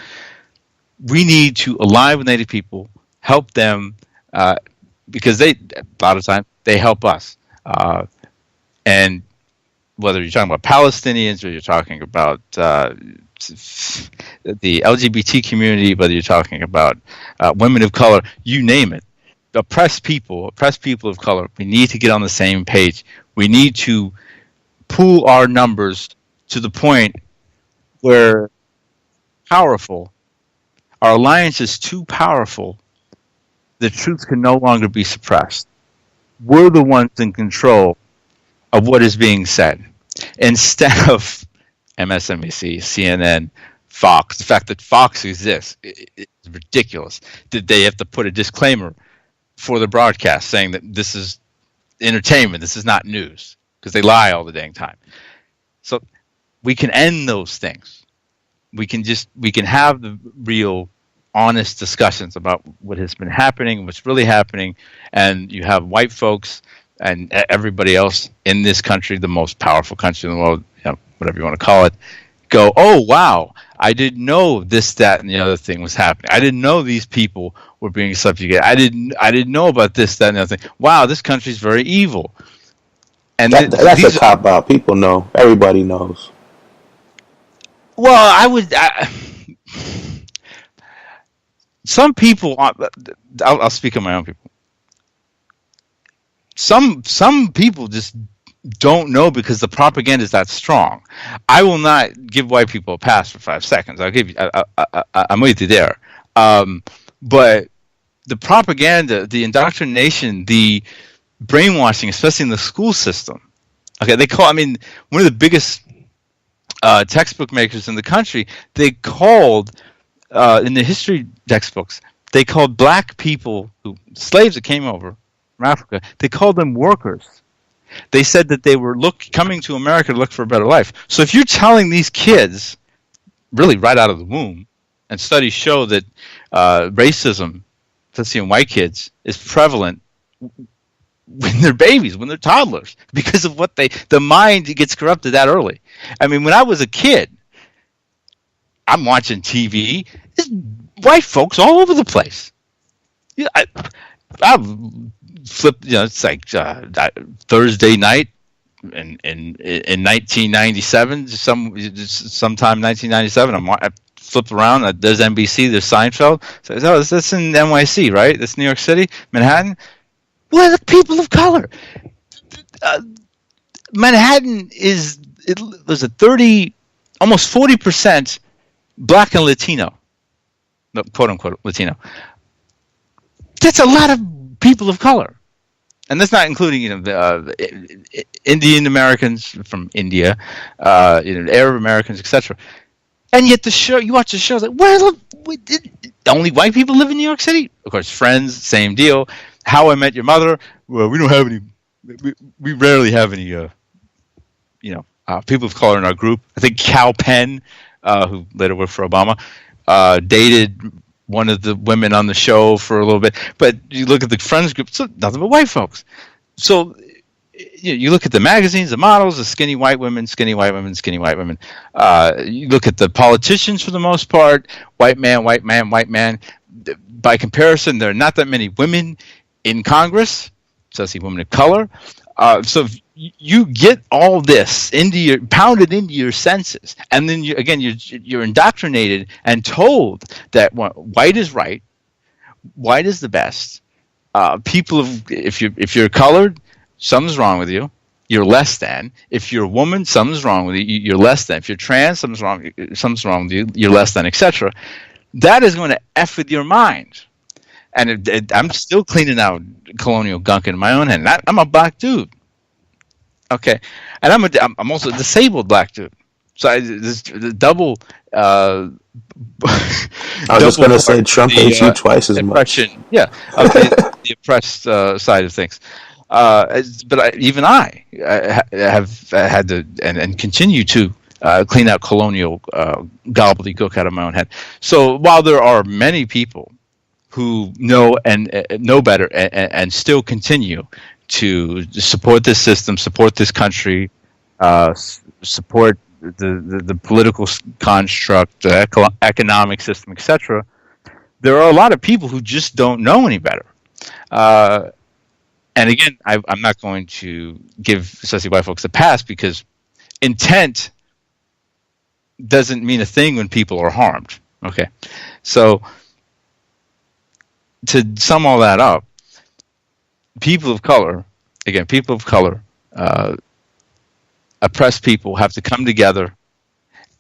We need to align with Native people, help them, because a lot of times, they help us. And whether you're talking about Palestinians or you're talking about the LGBT community, whether you're talking about women of color, you name it, oppressed people of color, we need to get on the same page. We need to pool our numbers to the point where powerful, our alliance is too powerful, the truth can no longer be suppressed. We're the ones in control of what is being said. Instead of MSNBC, CNN, Fox, the fact that Fox exists is ridiculous. Did they have to put a disclaimer for the broadcast saying that this is entertainment, this is not news, because they lie all the dang time. So we can end those things. We can have the real honest discussions about what has been happening, what's really happening, and you have white folks and everybody else in this country, the most powerful country in the world, whatever you want to call it, go, oh wow, I didn't know this, that, and the other thing was happening. I didn't know these people were being subjugated. I didn't know about this, that, and the other thing. Wow, this country's very evil. And that's a cop out. People know. Everybody knows. Well, some people, I'll speak of my own people. Some people just don't know because the propaganda is that strong. I will not give white people a pass for 5 seconds. I'll give you. I'm with you there. But the propaganda, the indoctrination, the brainwashing, especially in the school system. Okay, one of the biggest textbook makers in the country, they called in the history textbooks, they called black people, slaves that came over from Africa, they called them workers. They said that they were coming to America to look for a better life. So if you're telling these kids, really right out of the womb, and studies show that racism, especially in white kids, is prevalent when they're babies, when they're toddlers, because of the mind gets corrupted that early. I mean, when I was a kid, I'm watching TV, there's white folks all over the place. Yeah, I flip. It's like Thursday night in 1997, sometime 1997. I flip around. There's NBC. There's Seinfeld. So that's in NYC, right? That's New York City, Manhattan. Where are the people of color? Manhattan there's a 30, almost 40% black and Latino, quote unquote Latino. That's a lot of people of color, and that's not including Indian Americans from India, Arab Americans, etc. And yet you watch the show, like, only white people live in New York City? Of course, Friends, same deal. How I Met Your Mother. Well, we don't have any. We rarely have any. People of color in our group. I think Cal Penn, who later worked for Obama, dated one of the women on the show for a little bit. But you look at the Friends group, so nothing but white folks. So you look at the magazines, the models, the skinny white women, skinny white women, skinny white women. You look at the politicians for the most part, white man, white man, white man. By comparison, there are not that many women in Congress, especially women of color. So you get all this pounded into your senses, and then you're indoctrinated and told that white is right, white is the best. If you're colored, something's wrong with you. You're less than. If you're a woman, something's wrong with you. You're less than. If you're trans, something's wrong with you. You're less than, etc. That is going to F with your mind. And I'm still cleaning out colonial gunk in my own hand. I'm a black dude, okay, and I'm also a disabled black dude. So this double. I was just going to say Trump hates you twice as much. Yeah, the oppressed side of things. But even I have had to and continue to clean out colonial gobbledygook out of my own head. So while there are many people who know better and still continue to support this system, support this country, support the political construct, the economic system, etc., there are a lot of people who just don't know any better. And again, I'm not going to give especially white folks a pass because intent doesn't mean a thing when people are harmed. Okay, so to sum all that up, people of color, uh, oppressed people have to come together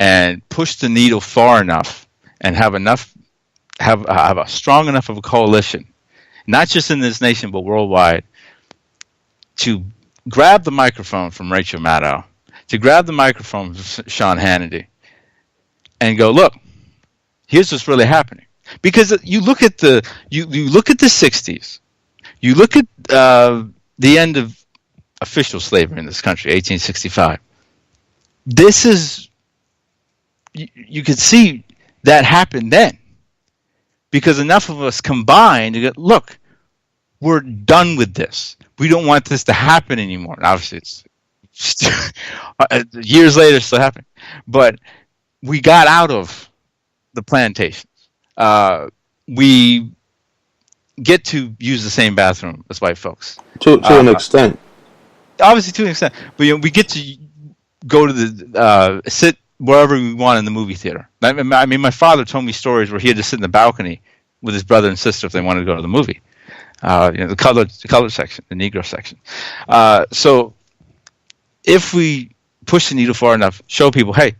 and push the needle far enough and have a strong enough of a coalition, not just in this nation but worldwide, to grab the microphone from Rachel Maddow, to grab the microphone from Sean Hannity, and go, look, here's what's really happening. Because you look at the '60s, you look at the end of official slavery in this country, 1865. This is, you could see that happened then, because enough of us combined to go, look, we're done with this. We don't want this to happen anymore. And obviously, it's years later, it's still happening. But we got out of the plantations. We get to use the same bathroom as white folks. To an extent. Obviously, to an extent. But we get to go to the sit wherever we want in the movie theater. I mean, my father told me stories where he had to sit in the balcony with his brother and sister if they wanted to go to the movie. The colored section, the Negro section. So if we push the needle far enough, show people, hey,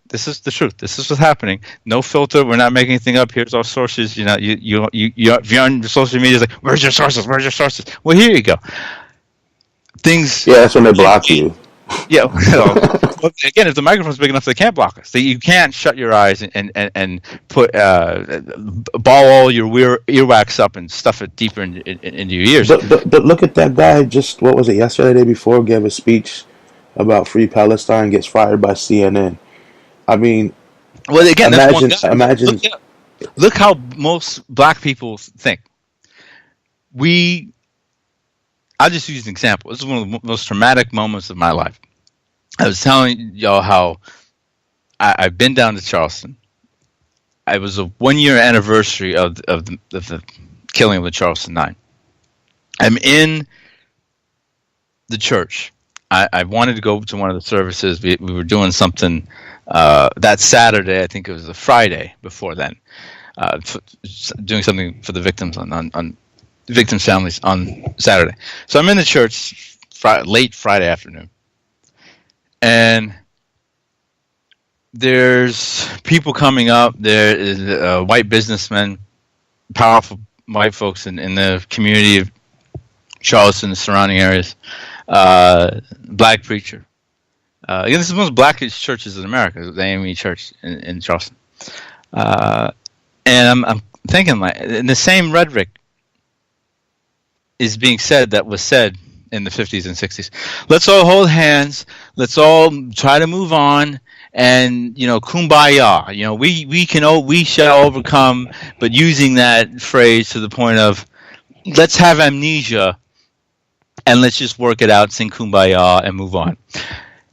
this is the truth. This is what's happening. No filter. We're not making anything up. Here's our sources. If you're on social media, it's like, where's your sources? Where's your sources? Well, here you go. Things. Yeah, that's when they block you. Yeah. Again, if the microphone's big enough, they can't block us. You can't shut your eyes and put ball all your earwax up and stuff it deeper into your ears. But look at that guy. Just what was it? Yesterday, the day before, gave a speech about Free Palestine. Gets fired by CNN. I mean, well, again, imagine, that's one guy. Imagine. Look how most black people think. I'll just use an example. This is one of the most traumatic moments of my life. I was telling y'all how I've been down to Charleston. It was a 1-year anniversary of the killing of the Charleston 9. I'm in the church. I wanted to go to one of the services. We were doing something that Saturday. I think it was the Friday before then. Doing something for the victims on victims' families on Saturday. So I'm in the church late Friday afternoon. And there's people coming up. There is white businessmen, powerful white folks in the community of Charleston and surrounding areas. Black preacher. Again, this is one of the blackest churches in America, the AME Church in Charleston. And I'm thinking, like, in the same rhetoric is being said that was said in the 50s and 60s. Let's all hold hands. Let's all try to move on. And, kumbaya. We shall overcome. But using that phrase to the point of, let's have amnesia and let's just work it out, sing kumbaya, and move on.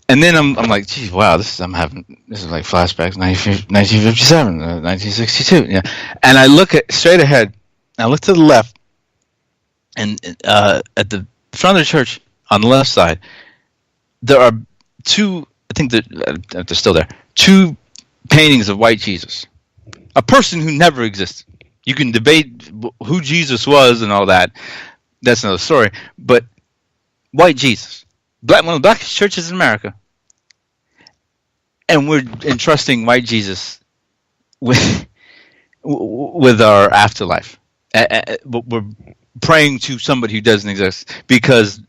And then I'm like, geez, wow, this is like flashbacks, 1957, 1962. Yeah. And I look straight ahead. I look to the left, and at the front of the church on the left side, there are two. I think that they're still there. Two paintings of white Jesus, a person who never existed. You can debate who Jesus was and all that. That's another story. But white Jesus, one of the blackest churches in America, and we're entrusting white Jesus with our afterlife. We're praying to somebody who doesn't exist because,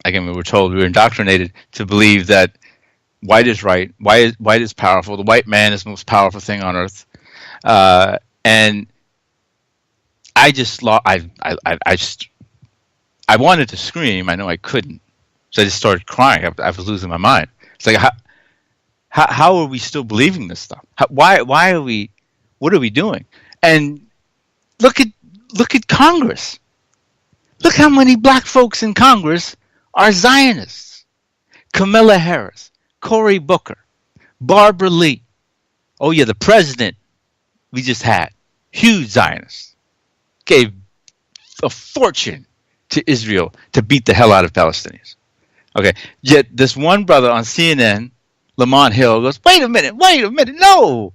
again, we were indoctrinated to believe that white is right, white is powerful, the white man is the most powerful thing on earth, and I wanted to scream. I know I couldn't, so I just started crying. I was losing my mind. It's like, how are we still believing this stuff? Why are we? What are we doing? And look at Congress. Look how many black folks in Congress are Zionists. Kamala Harris, Cory Booker, Barbara Lee. Oh yeah, the president we just had, huge Zionist, gave a fortune to Israel to beat the hell out of Palestinians. Okay, yet this one brother on CNN Lamont Hill goes, wait a minute, no,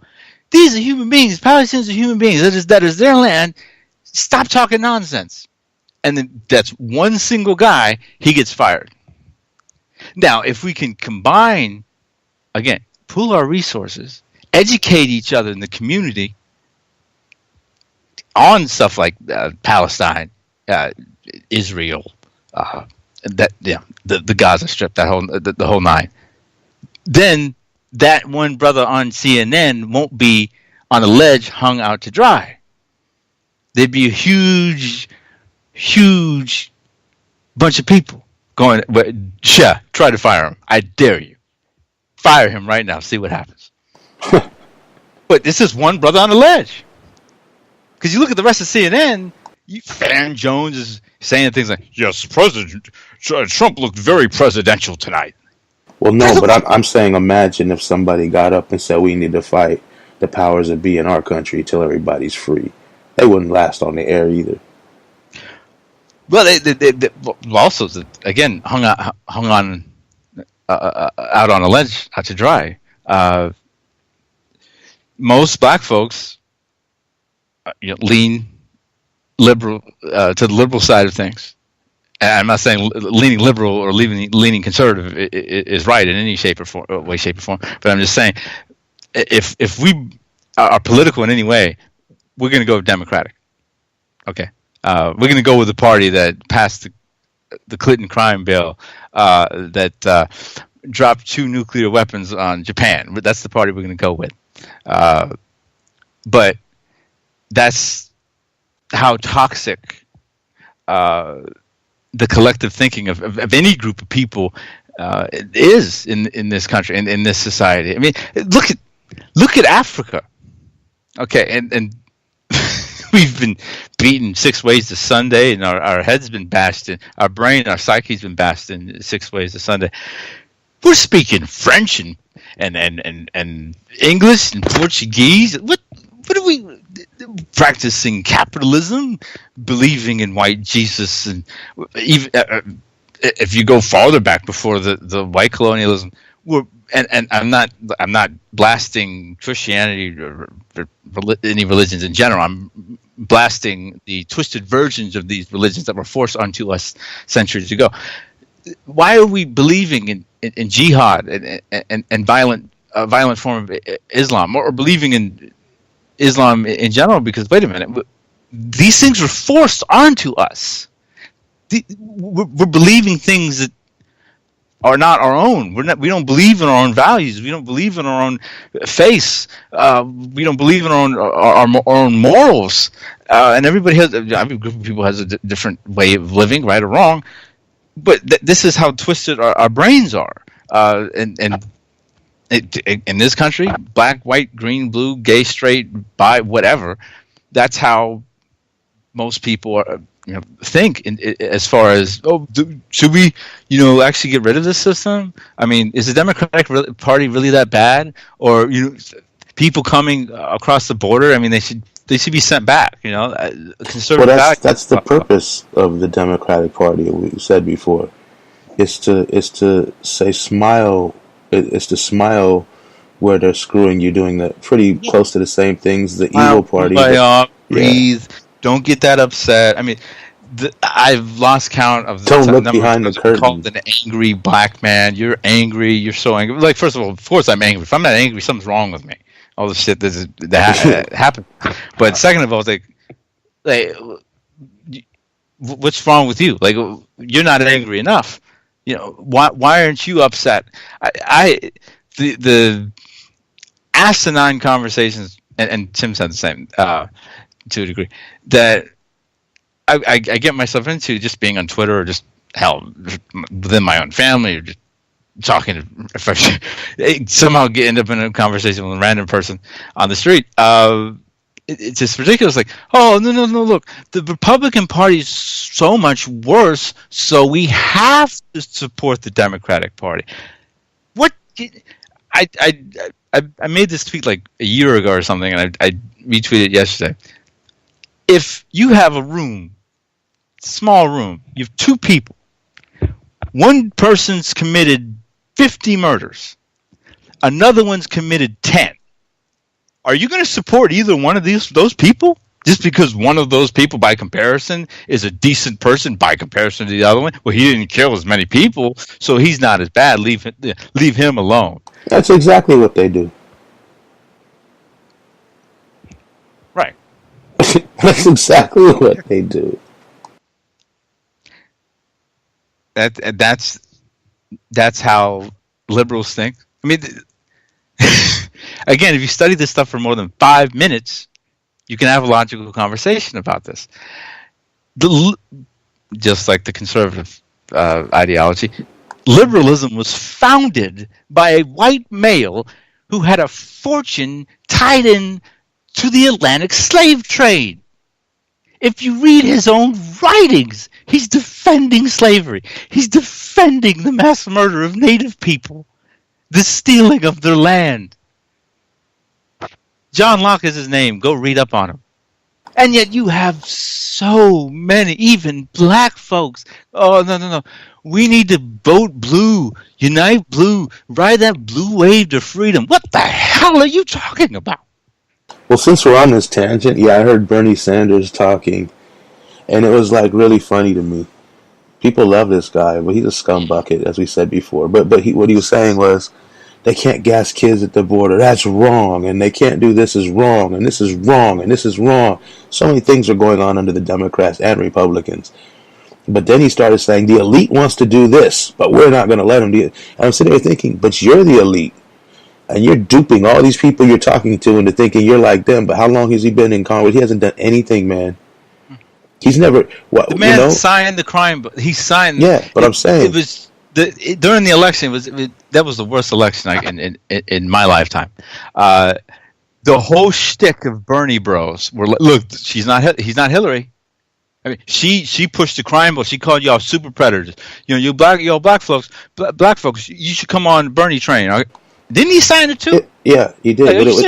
these are human beings. Palestinians are human beings. That is their land. Stop talking nonsense. And then that's one single guy, he gets fired. Now, if we can combine, again, pool our resources, educate each other in the community on stuff like Palestine, Israel, the Gaza Strip, the whole nine, then that one brother on CNN won't be on a ledge hung out to dry. There'd be a huge bunch of people going, try to fire him. I dare you. Fire him right now. See what happens. But this is one brother on the ledge. Because you look at the rest of CNN, Fan Jones is saying things like, yes, President Trump looked very presidential tonight. Well, no, but I'm saying imagine if somebody got up and said we need to fight the powers that be in our country till everybody's free. They wouldn't last on the air either. Well, they also, again, hung on out on a ledge, out to dry. Most black folks lean liberal to the liberal side of things. And I'm not saying leaning liberal or leaning conservative is right in any way, shape, or form. But I'm just saying, if we are political in any way, we're going to go Democratic. Okay, we're going to go with the party that passed the Clinton crime bill that dropped 2 nuclear weapons on Japan. That's the party we're going to go with. But that's how toxic the collective thinking of any group of people is in this country and in this society. I mean, look at Africa. Okay, and we've been beaten 6 ways to Sunday, and our head's been bashed in, our brain, our psyche's been bashed in 6 ways to Sunday. We're speaking French and English and Portuguese. What are we practicing? Capitalism, believing in white Jesus, and even if you go farther back before the white colonialism, and I'm not blasting Christianity or any religions in general. I'm blasting the twisted versions of these religions that were forced onto us centuries ago. Why are we believing in jihad and violent form of Islam, or believing in Islam in general? Because wait a minute, these things were forced onto us. We're believing things that are not our own. We don't believe in our own values. We don't believe in our own faith. We don't believe in our own morals. And everybody every group of people has a different way of living, right or wrong. But this is how twisted our brains are. And in this country, black, white, green, blue, gay, straight, bi, whatever, that's how most people are, think as far as, should we, actually get rid of this system? I mean, is the Democratic Party really that bad? Or, people coming across the border, I mean, they should be sent back, conservative. Well, that's the purpose of the Democratic Party, we said before. It's to say smile. It's to smile where they're screwing you, doing pretty close to the same things the evil party. Breathe. Don't get that upset. I mean, I've lost count of the Don't look number behind of the curtain. Called an angry black man. You're angry. You're so angry. Like, first of all, of course I'm angry. If I'm not angry, something's wrong with me. All the shit that happened. But second of all, it's like, what's wrong with you? Like, you're not angry enough. Why aren't you upset? The asinine conversations, and Tim said the same to a degree, that I get myself into just being on Twitter, or just within my own family, or just talking to somehow end up in a conversation with a random person on the street. It's just ridiculous. Like, oh, no, look, the Republican Party is so much worse, so we have to support the Democratic Party. What? I made this tweet like a year ago or something, and I retweeted it yesterday. If you have a room, small room, you have 2 people, one person's committed 50 murders, another one's committed 10. Are you going to support either one of those people? Just because one of those people, by comparison, is a decent person by comparison to the other one? Well, he didn't kill as many people, so he's not as bad. Leave him alone. That's exactly what they do. Right. That's exactly what they do. That's how liberals think. I mean, again, if you study this stuff for more than 5 minutes, you can have a logical conversation about this. Just like the conservative ideology, liberalism was founded by a white male who had a fortune tied in to the Atlantic slave trade. If you read his own writings, he's defending slavery. He's defending the mass murder of Native people, the stealing of their land. John Locke is his name. Go read up on him. And yet you have so many, even black folks. Oh, no. We need to vote blue, unite blue, ride that blue wave to freedom. What the hell are you talking about? Well, since we're on this tangent, yeah, I heard Bernie Sanders talking, and it was like really funny to me. People love this guy, but he's a scumbucket, as we said before. But what he was saying was, they can't gas kids at the border. That's wrong. And they can't do this is wrong. And this is wrong. And this is wrong. So many things are going on under the Democrats and Republicans. But then he started saying the elite wants to do this, but we're not going to let them do it. And I'm sitting there thinking, but you're the elite. And you're duping all these people you're talking to into thinking you're like them. But how long has he been in Congress? He hasn't done anything, man. He's never... The man signed the crime. He signed... Yeah, but I'm saying... It was... during the election, that was the worst election in my lifetime. The whole shtick of Bernie Bros were look, he's not Hillary. I mean, she pushed the crime bill. She called y'all super predators. You black folks, you should come on Bernie train. Right? Didn't he sign it too? Yeah, he did. But it was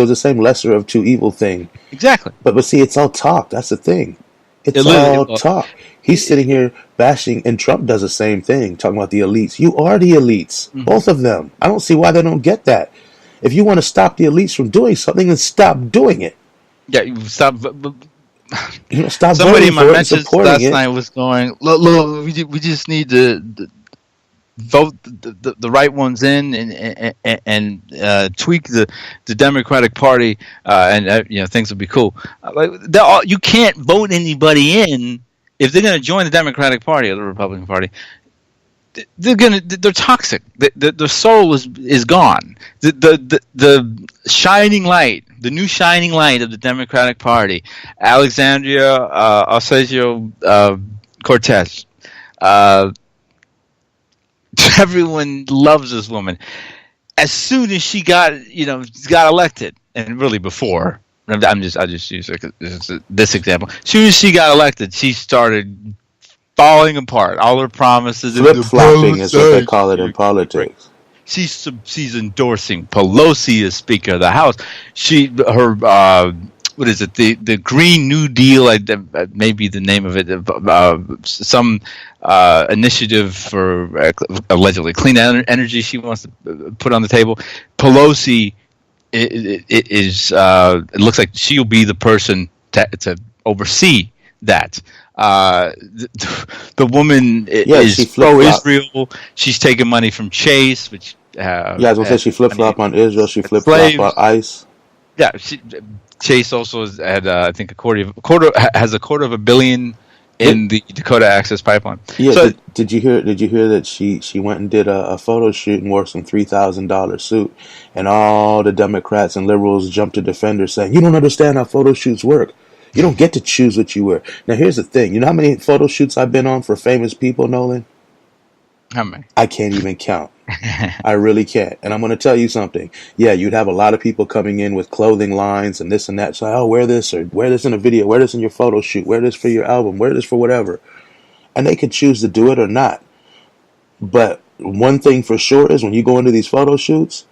the same lesser of two evil thing. Exactly. But see, it's all talk. That's the thing. It's all talk. He's sitting here bashing, and Trump does the same thing, talking about the elites. You are the elites, both of them. I don't see why they don't get that. If you want to stop the elites from doing something, then stop doing it. Yeah, you stop. Stop. Somebody in my message last night was going, look, we just need to vote the right ones in and tweak the Democratic Party, and things will be cool. You can't vote anybody in. If they're going to join the Democratic Party or the Republican Party, they're toxic. Their soul is gone. The shining light, the new shining light of the Democratic Party, Alexandria Ocasio-Cortez. Everyone loves this woman. As soon as she got elected, and really before. I just use this example. As soon as she got elected, she started falling apart. All her promises, flip-flopping is what they call it in politics. She's endorsing Pelosi as Speaker of the House. What is it? The Green New Deal, maybe the name of it. Some initiative for allegedly clean energy she wants to put on the table. Pelosi. It looks like she'll be the person to oversee that. The woman is pro-Israel. She's taking money from Chase, which I was gonna say she flip-flop on Israel. She flip-flop on ICE. Yeah, Chase also had I think has a quarter of a billion in the Dakota Access Pipeline. Yeah, so, did you hear that she went and did a photo shoot and wore some $3,000 suit, and all the Democrats and liberals jumped to defend her, saying, "You don't understand how photo shoots work. You don't get to choose what you wear." Now, here's the thing. You know how many photo shoots I've been on for famous people, Nolan? How many? I can't even count. I really can't. And I'm going to tell you something. Yeah, you'd have a lot of people coming in with clothing lines and this and that. So, wear this, or wear this in a video, wear this in your photo shoot, wear this for your album, wear this for whatever. And they could choose to do it or not. But one thing for sure is when you go into these photo shoots,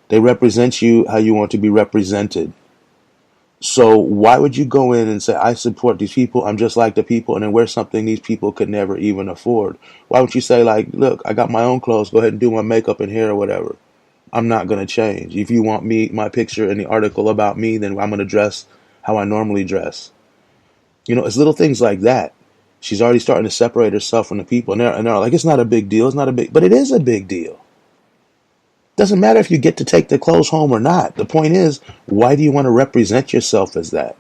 they represent you how you want to be represented. So why would you go in and say, I support these people, I'm just like the people, and then wear something these people could never even afford? Why would you say, like, look, I got my own clothes, go ahead and do my makeup and hair or whatever? I'm not going to change. If you want my picture in the article about me, then I'm going to dress how I normally dress. It's little things like that. She's already starting to separate herself from the people, and they're like, it's not a big deal. It's not a big, but it is a big deal. Doesn't matter if you get to take the clothes home or not. The point is, why do you want to represent yourself as that?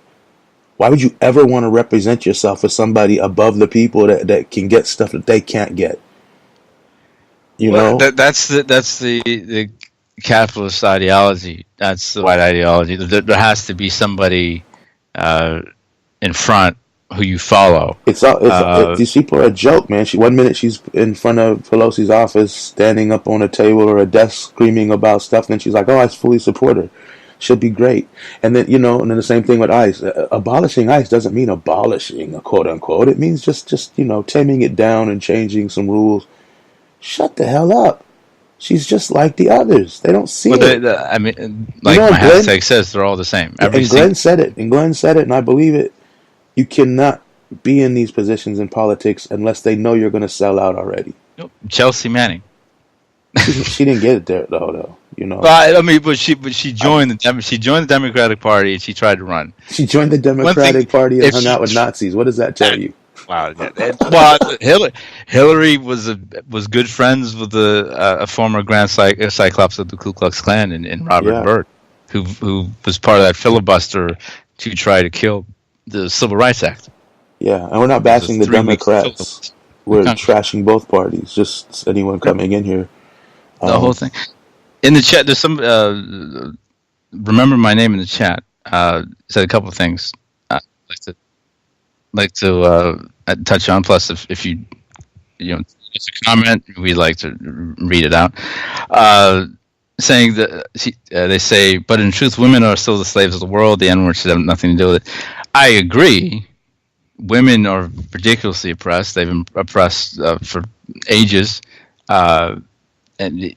Why would you ever want to represent yourself as somebody above the people that can get stuff that they can't get? That's the capitalist ideology. That's the white ideology. There has to be somebody in front who you follow. These people are a joke, man. 1 minute she's in front of Pelosi's office, standing up on a table or a desk, screaming about stuff. Then she's like, "Oh, I fully support her. She'll be great." And then and then the same thing with ICE. Abolishing ICE doesn't mean abolishing, quote unquote. It means just taming it down and changing some rules. Shut the hell up. She's just like the others. They don't see it. My hashtag says they're all the same. Glenn said it. And Glenn said it, and I believe it. You cannot be in these positions in politics unless they know you're going to sell out already. Nope. Chelsea Manning. She didn't get it there though. But she joined the Democratic Party and she tried to run. She joined the Democratic Party and hung out with Nazis. What does that tell you? Wow. Well, Hillary was good friends with a former Grand Cyclops of the Ku Klux Klan in Robert Byrd, who was part of that filibuster to try to kill the Civil Rights Act. Yeah, and we're not bashing the Democrats. We're trashing both parties. Just anyone coming in here. The whole thing. In the chat, there's some. Remember my name in the chat. Said a couple of things. I'd like to touch on. Plus, if you it's a comment, we'd like to read it out. Saying that they say, but in truth, women are still the slaves of the world. The N-word should have nothing to do with it. I agree. Women are ridiculously oppressed. They've been oppressed for ages. And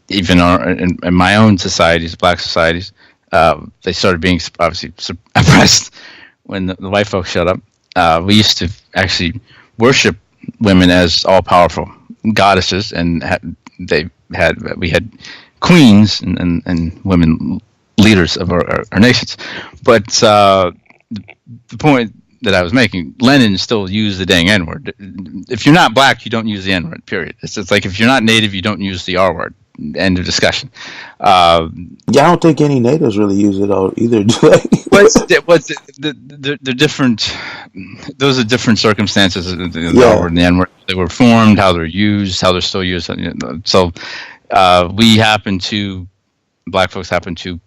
even in my own societies, black societies, they started being obviously oppressed when the white folks showed up. We used to actually worship women as all-powerful goddesses, and we had queens and women leaders of our nations. But the point that I was making, Lenin still used the dang N-word. If you're not black, you don't use the N-word, period. It's like if you're not native, you don't use the R-word. End of discussion. I don't think any natives really use it either, do they? They're different. Those are different circumstances. The R-word and the N-word. They were formed, how they're used, how they're still used. So black folks happen to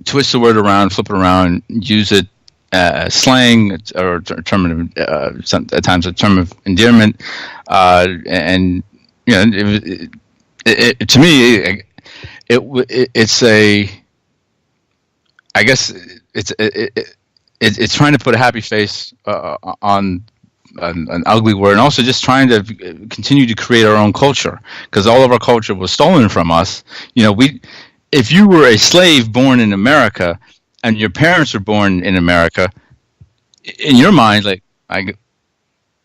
twist the word around, flip it around, use it slang or at times a term of endearment, and to me it's trying to put a happy face on an ugly word, and also just trying to continue to create our own culture, because all of our culture was stolen from us. If you were a slave born in America and your parents were born in America, in your mind,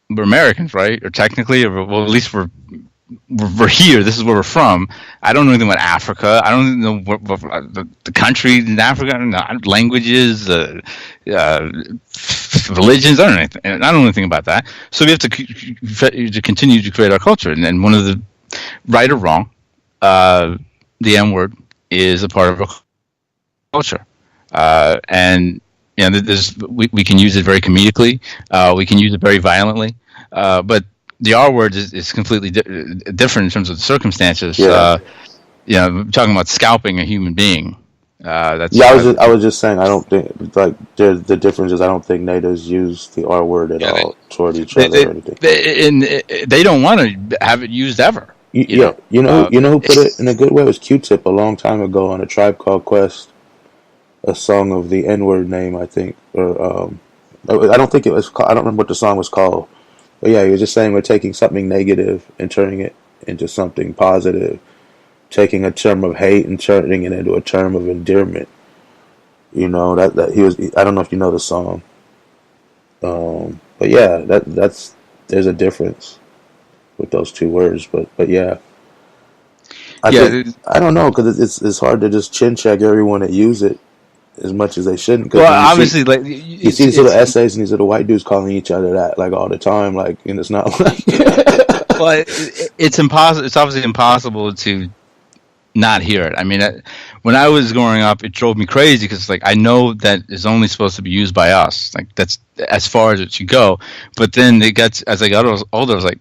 we're Americans, right? Or technically, at least we're here. This is where we're from. I don't know anything about Africa. I don't know what the country in Africa, languages, religions. I don't know anything. I don't know anything about that. So we have to continue to create our culture. And one of the, right or wrong, the N-word is a part of our culture. And we can use it very comedically. We can use it very violently. But the R word is completely different in terms of the circumstances. Yeah. Talking about scalping a human being. I was just saying, I don't think the difference is I don't think natives use the R word at all toward each other or anything. They don't want to have it used ever. You know who put it in a good way? It was Q-Tip a long time ago on A Tribe Called Quest, a song of the N-word name, I think, or I don't think it was. I don't remember what the song was called. But yeah, he was just saying we're taking something negative and turning it into something positive, taking a term of hate and turning it into a term of endearment. That he was. I don't know if you know the song, but yeah, there's a difference with those two words. But yeah. I Yeah, think I don't know because it's hard to just chin check everyone that use it as much as they shouldn't. Because well, when obviously, like you see these little essays and these little white dudes calling each other that like all the time, like, and it's not like well, it's impossible. It's obviously impossible to not hear it. I mean, when I was growing up, it drove me crazy because like I know that it's only supposed to be used by us. Like that's as far as it should go. But then it got as I got older, I was like,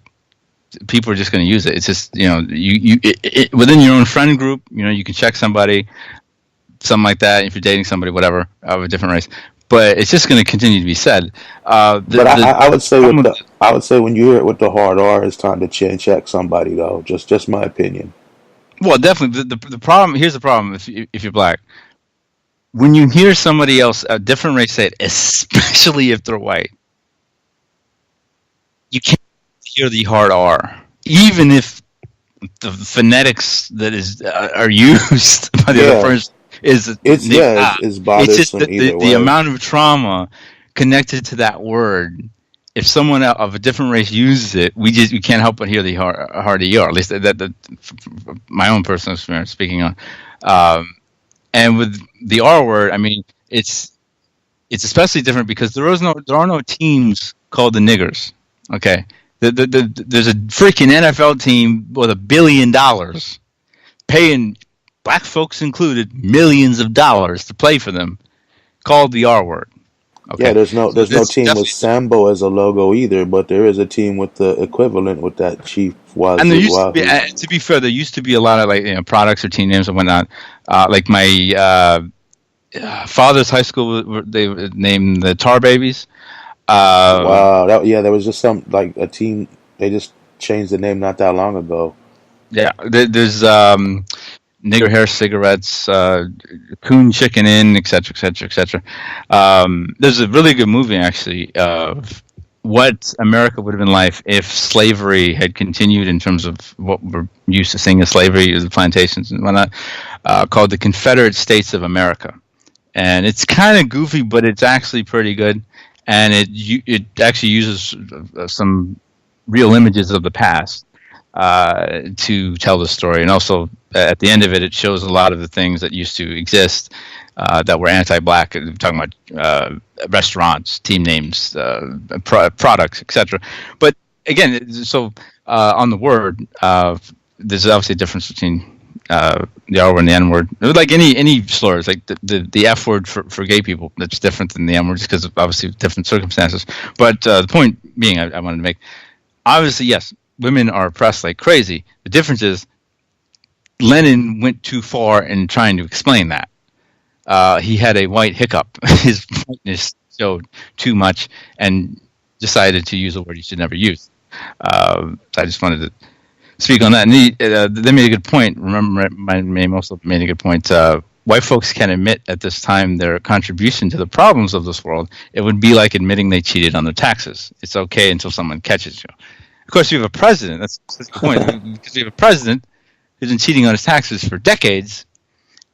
people are just going to use it. It's just within your own friend group, you can check somebody, something like that. If you're dating somebody, whatever, of a different race. But it's just going to continue to be said. But I would say I would say when you hear it with the hard R, it's time to chin check somebody though. Just my opinion. Well, definitely. The problem here's the problem if you're black. When you hear somebody else, a different race, say it, especially if they're white, you can't hear the hard R, even if the phonetics that are used by the other person is it's bothersome. It's just the amount of trauma connected to that word. If someone of a different race uses it, we can't help but hear the hard ER. At least that my own personal experience speaking on. And with the R word, I mean, it's especially different because there are no teams called the niggers. Okay, there's a freaking NFL team with $1 billion, paying black folks included millions of dollars to play for them, called the R word. Okay. Yeah, there's no team with Sambo as a logo either, but there is a team with the equivalent with that Chief Wazoo. And there used to be, to be fair, there used to be a lot of products or team names and whatnot. Like my father's high school, they named the Tar Babies. Wow, there was just some like a team. They just changed the name not that long ago. Yeah, there's Nigger Hair Cigarettes, Coon Chicken Inn, etc., etc., etc. There's a really good movie actually of what America would have been like if slavery had continued in terms of what we're used to seeing as slavery, the plantations and whatnot, called The Confederate States of America. And it's kind of goofy, but it's actually pretty good. And it actually uses some real images of the past to tell the story. And also, at the end of it, it shows a lot of the things that used to exist that were anti-black. We're talking about restaurants, team names, products, etc. But again, so on the word, there's obviously a difference between the R word and the N word. Like any slurs, like the F word for gay people, that's different than the N word just because of obviously different circumstances. But the point being, I wanted to make, obviously, yes, women are oppressed like crazy. The difference is Lenin went too far in trying to explain that. He had a white hiccup. His whiteness showed too much and decided to use a word he should never use. I just wanted to speak on that. And they made a good point. Remember, my name also made a good point. White folks can admit at this time their contribution to the problems of this world. It would be like admitting they cheated on their taxes. It's okay until someone catches you. Of course, you have a president. That's the point. Because you have a president who's been cheating on his taxes for decades,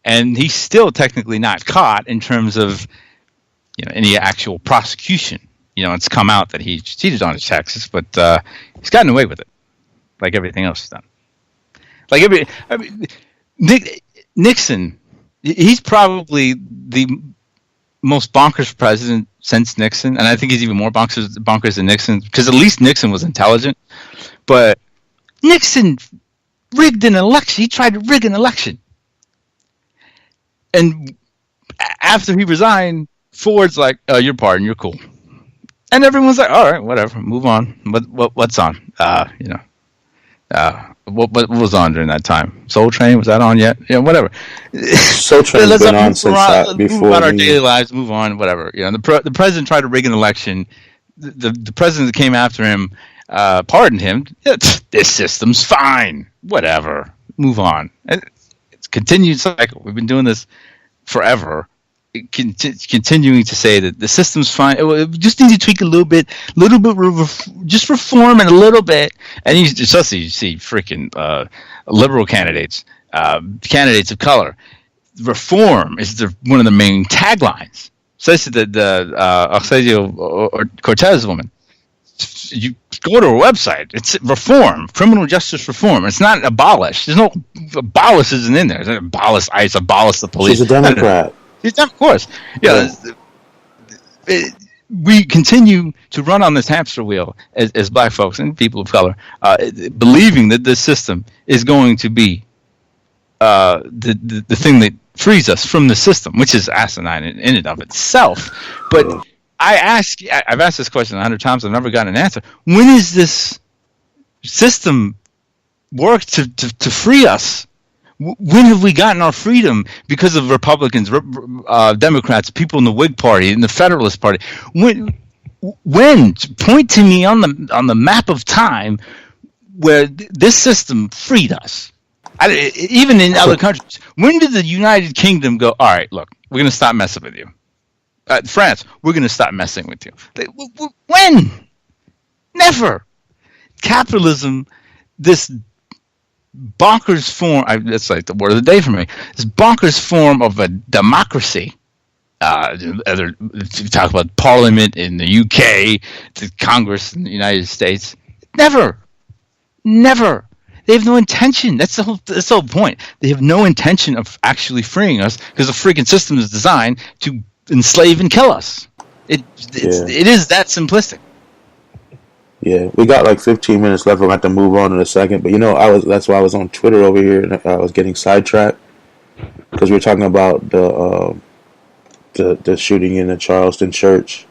and he's still technically not caught in terms of any actual prosecution. It's come out that he cheated on his taxes, but he's gotten away with it, like everything else he's done. Nixon, he's probably the most bonkers president since Nixon, and I think he's even more bonkers than Nixon, because at least Nixon was intelligent. But Nixon rigged an election. He tried to rig an election. And after he resigned, Ford's like, "Oh, you're pardoned. You're cool." And everyone's like, "All right, whatever. Move on." What's on? What was on during that time? Soul Train, was that on yet? Whatever. Soul Train's been on since that before. Move on our daily lives. Move on. Whatever. The president tried to rig an election. The president that came after him pardoned him. This system's fine. Whatever. Move on. It's a continued cycle. We've been doing this forever. Continuing to say that the system's fine. We just need to tweak a little bit, just reform it a little bit. And you see freaking liberal candidates, candidates of color. Reform is one of the main taglines. Especially the Ocasio-Cortez woman. you go to a website. It's reform, criminal justice reform. It's not abolish. There's no abolish isn't in there. It's not abolish ICE, abolish the police. She's a Democrat. Of course. Yeah. We continue to run on this hamster wheel as black folks and people of color, believing that this system is going to be the thing that frees us from the system, which is asinine in and of itself. But I've asked this question 100 times. I've never gotten an answer. When is this system work to free us? When have we gotten our freedom because of Republicans, Democrats, people in the Whig Party, in the Federalist Party? When? Point to me on the map of time where this system freed us. Even in other countries, when did the United Kingdom go, all right, look, we're going to stop messing with you? France, we're going to stop messing with you. When? Never. Capitalism, this bonkers form, that's like the word of the day for me, this bonkers form of a democracy. To talk about Parliament in the UK, the Congress in the United States. Never. They have no intention. That's the whole point. They have no intention of actually freeing us because the freaking system is designed to enslave and kill us. It is that simplistic. Yeah, we got like 15 minutes left. We're going to have to move on in a second. But that's why I was on Twitter over here and I was getting sidetracked because we were talking about the shooting in the Charleston church,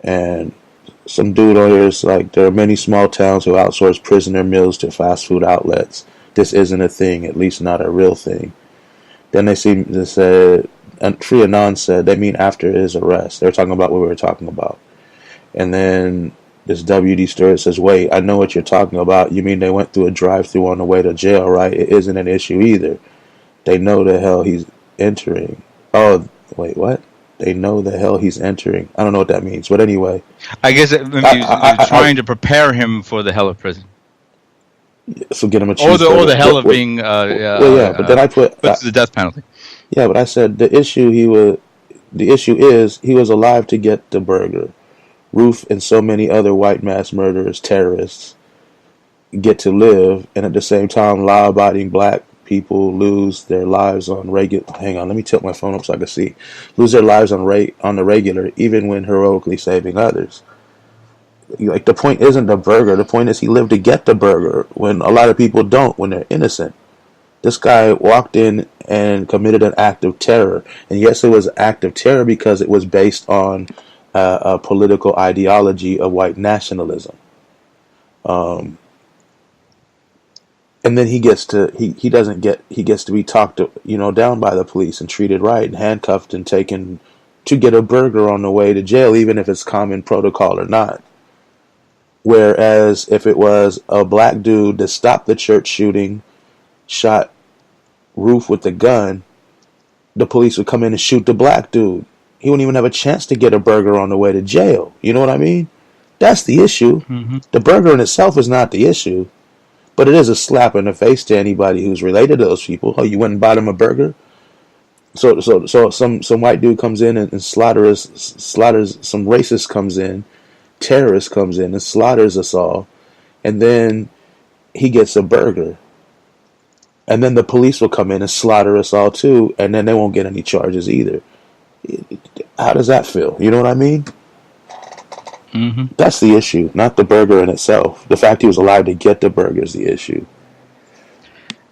and some dude on here is like, there are many small towns who outsource prisoner meals to fast food outlets. This isn't a thing, at least not a real thing. Then they said, and Free Anon said, they mean after his arrest. They're talking about what we were talking about. And then this WD Stewart says, wait, I know what you're talking about. You mean they went through a drive-through on the way to jail, right? It isn't an issue either. They know the hell he's entering. Oh, wait, what? They know the hell he's entering. I don't know what that means, but anyway. I guess it means they're trying to prepare him for the hell of prison. So get him a cheeseburger. Or the hell of being but then I put the death penalty. Yeah, but I said the issue is he was alive to get the burger. Roof and so many other white mass murderers, terrorists, get to live, and at the same time, law-abiding black people lose their lives on regular. Hang on, let me tilt my phone up so I can see. Lose their lives on the regular, even when heroically saving others. Like, the point isn't the burger. The point is he lived to get the burger when a lot of people don't, when they're innocent. This guy walked in and committed an act of terror, and yes, it was an act of terror because it was based on a political ideology of white nationalism. And then he gets to be talked down by the police and treated right and handcuffed and taken to get a burger on the way to jail, even if it's common protocol or not. Whereas if it was a black dude that stopped the church shooting, shot Roof with the gun, the police would come in and shoot the black dude. He wouldn't even have a chance to get a burger on the way to jail. You know what I mean? That's the issue. Mm-hmm. The burger in itself is not the issue. But it is a slap in the face to anybody who's related to those people. Oh, you went and bought him a burger? So some white dude comes in and slaughters, some racist comes in, terrorist comes in and slaughters us all, and then he gets a burger. And then the police will come in and slaughter us all too, and then they won't get any charges either. How does that feel? You know what I mean? Mm-hmm. That's the issue, not the burger in itself. The fact he was alive to get the burger is the issue.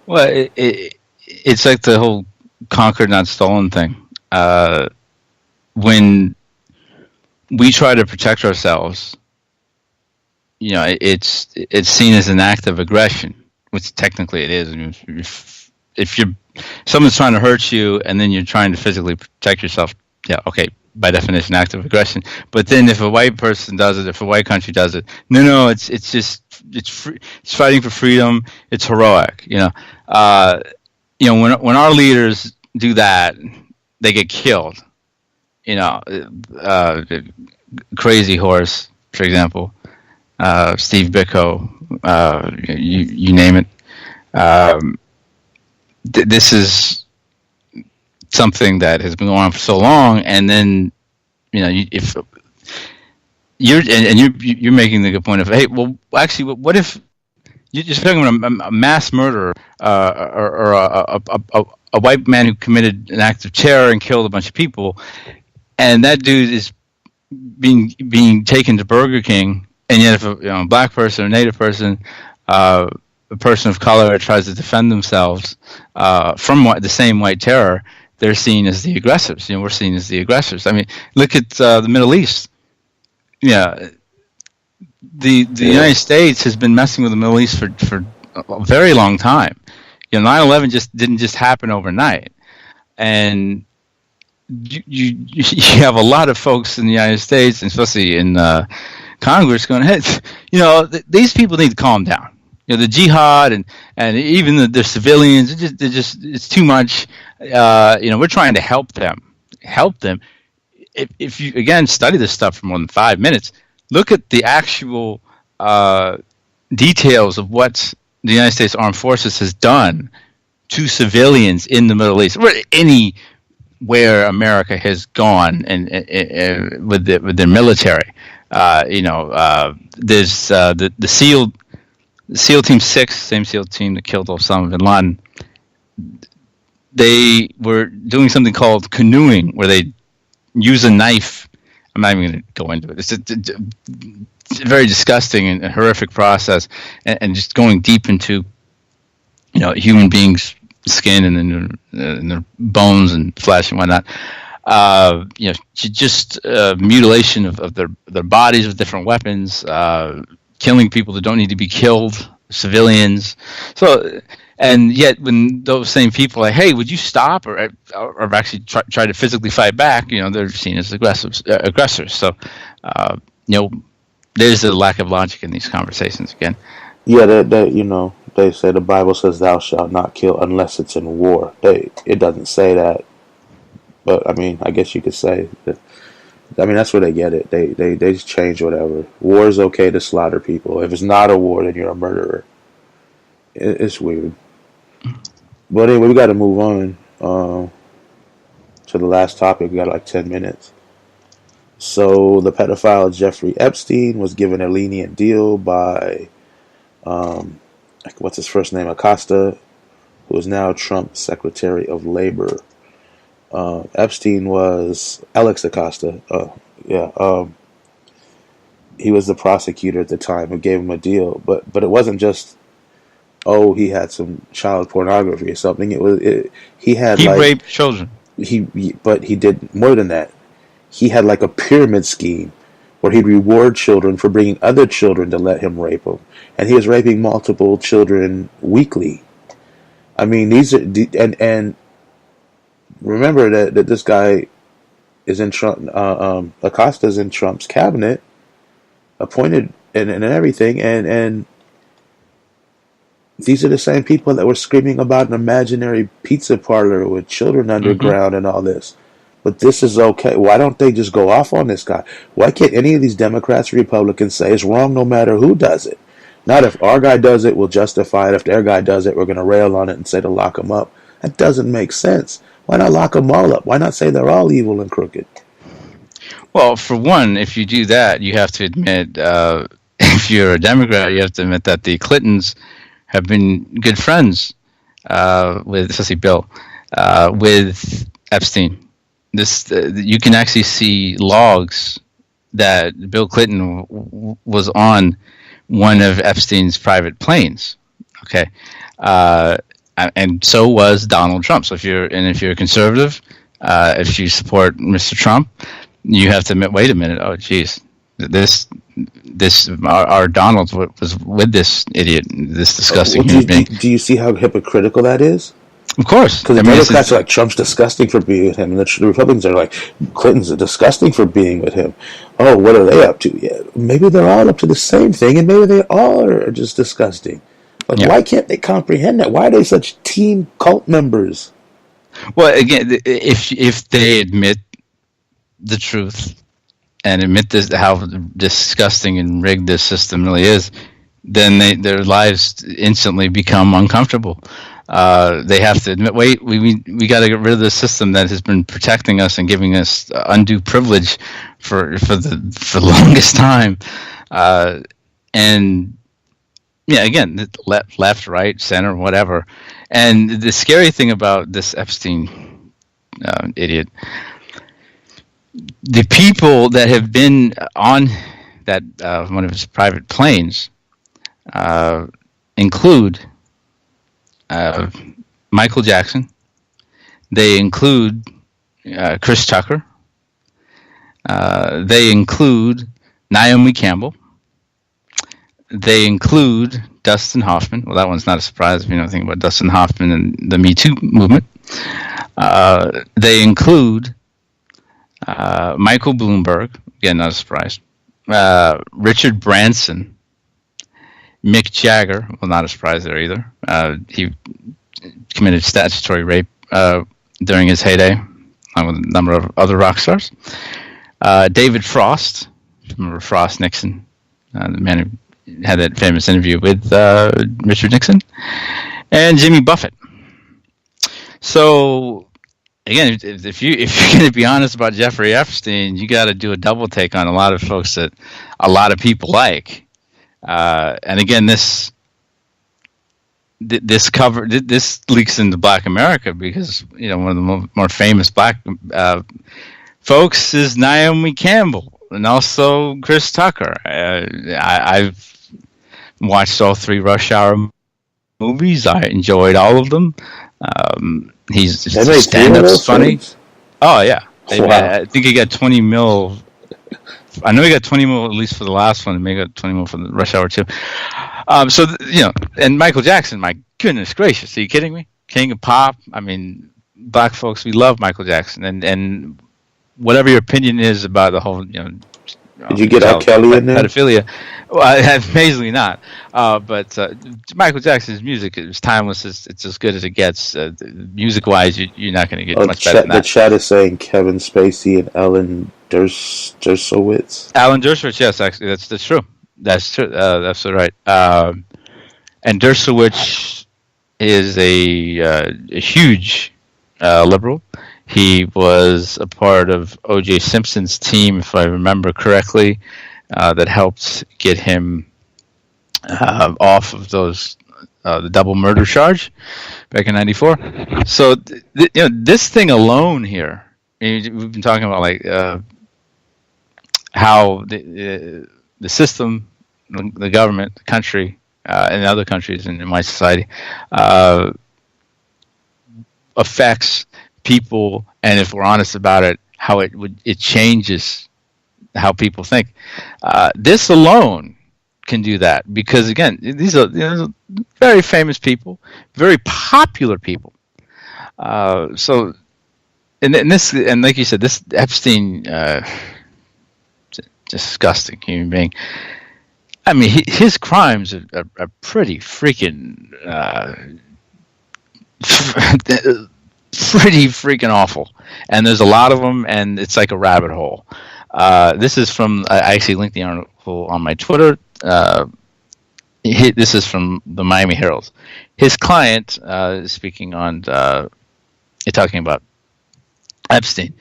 Well, it's like the whole conquered, not stolen thing. When we try to protect ourselves, it's seen as an act of aggression, which technically it is. I mean, if someone's trying to hurt you and then you're trying to physically protect yourself, yeah, okay, by definition, act of aggression. But then if a white person does it, if a white country does it, no, it's fighting for freedom. It's heroic, When our leaders do that, they get killed. Crazy Horse, for example, Steve Biko, you name it. This is something that has been going on for so long, and then if you're making the good point of, hey, well, actually, what if you're just talking about a mass murderer, or a white man who committed an act of terror and killed a bunch of people, and that dude is being taken to Burger King, and yet if a black person, a Native person, a person of color tries to defend themselves from the same white terror, they're seen as the aggressors. We're seen as the aggressors. I mean, look at the Middle East. Yeah, the United States has been messing with the Middle East for a very long time. 9/11 didn't just happen overnight, and you have a lot of folks in the United States, and especially in Congress, going, hey, these people need to calm down. The jihad and even the civilians, it's too much. We're trying to help them. If you again study this stuff for more than 5 minutes, look at the actual details of what the United States Armed Forces has done to civilians in the Middle East, or anywhere America has gone and with their military. There's the SEAL Team 6, same SEAL team that killed Osama bin Laden. They were doing something called canoeing, where they use a knife. I'm not even going to go into it. It's a very disgusting and horrific process, and just going deep into human beings' skin and their bones and flesh and whatnot. Just mutilation of their bodies with different weapons, killing people that don't need to be killed, civilians. So, and yet when those same people are like, hey, would you stop, or actually try to physically fight back, they're seen as aggressors. So, there's a lack of logic in these conversations again. Yeah, they say the Bible says thou shalt not kill unless it's in war. It doesn't say that, but I mean, I guess you could say that. I mean, that's where they get it. They just change whatever. War is okay to slaughter people. If it's not a war, then you're a murderer. It's weird. But anyway, we got to move on to the last topic. We got like 10 minutes. So the pedophile Jeffrey Epstein was given a lenient deal by, what's his first name, Acosta, who is now Trump's Secretary of Labor. Epstein was Alex Acosta. He was the prosecutor at the time who gave him a deal, but it wasn't just he had some child pornography or something. He raped children. But he did more than that. He had like a pyramid scheme where he'd reward children for bringing other children to let him rape them, and he was raping multiple children weekly. I mean, these are and remember that this guy is in Trump. Acosta's in Trump's cabinet, appointed and everything, and these are the same people that were screaming about an imaginary pizza parlor with children underground and all this. But this is okay. Why don't they just go off on this guy? Why can't any of these Democrats or Republicans say it's wrong no matter who does it? Not if our guy does it, we'll justify it. If their guy does it, we're going to rail on it and say to lock him up. That doesn't make sense. Why not lock them all up? Why not say they're all evil and crooked? Well, for one, if you do that, you have to admit, if you're a Democrat, you have to admit that the Clintons have been good friends with, especially Bill, with Epstein. You can actually see logs that Bill Clinton was on one of Epstein's private planes. Okay. And so was Donald Trump. So if you're a conservative, if you support Mr. Trump, you have to admit, wait a minute, oh geez, our Donald was with this idiot, this disgusting human being. Do you see how hypocritical that is? Of course. Because the Democrats are like, Trump's disgusting for being with him, and the Republicans are like, Clinton's disgusting for being with him. Oh, what are they up to? Yeah, maybe they're all up to the same thing, and maybe they all are just disgusting. Like, why can't they comprehend that? Why are they such team cult members? Well, again, if they admit the truth and admit how disgusting and rigged this system really is, then their lives instantly become uncomfortable. They have to admit, wait, we got to get rid of the system that has been protecting us and giving us undue privilege for the longest time. And yeah, again, left, right, center, whatever. And the scary thing about this Epstein idiot, the people that have been on that one of his private planes include Michael Jackson. They include Chris Tucker. They include Naomi Campbell. They include Dustin Hoffman. Well, that one's not a surprise if you know anything about Dustin Hoffman and the Me Too movement. They include Michael Bloomberg. Again, not a surprise. Richard Branson. Mick Jagger. Well, not a surprise there either. He committed statutory rape during his heyday, along with a number of other rock stars. David Frost. Remember Frost Nixon, the man who had that famous interview with Richard Nixon, and Jimmy Buffett. So, again, if you're going to be honest about Jeffrey Epstein, you got to do a double take on a lot of folks that a lot of people like. And again, this leaks into Black America because one of the more famous Black folks is Naomi Campbell. And also Chris Tucker. I've watched all 3 Rush Hour movies. I enjoyed all of them. His stand-up's funny. Oh, yeah. Wow. I think he got 20 mil. I know he got 20 mil at least for the last one. Maybe got 20 mil for the Rush Hour 2. And Michael Jackson, my goodness gracious. Are you kidding me? King of pop. I mean, Black folks, we love Michael Jackson. And whatever your opinion is about the whole, did you get R. Kelly in there? Pedophilia. Well, amazingly not. But Michael Jackson's music is timeless. It's as good as it gets. Music-wise, you're not going to get much better than that. The chat is saying Kevin Spacey and Alan Dershowitz. Alan Dershowitz, yes, actually, that's true. That's true. That's right. And Dershowitz is a huge liberal. He was a part of O.J. Simpson's team, if I remember correctly, that helped get him off of the double murder charge back in '94. So, this thing alone here, we've been talking about how the system, the government, the country, and other countries in my society affects people, and if we're honest about it, how it changes how people think. This alone can do that because, again, these are very famous people, very popular people. So, and like you said, this Epstein, disgusting human being. I mean, his crimes are pretty freaking. Pretty freaking awful, and there's a lot of them, and it's like a rabbit hole. This is from, I actually linked the article on my Twitter. This is from the Miami Herald. His client, speaking on, talking about Epstein.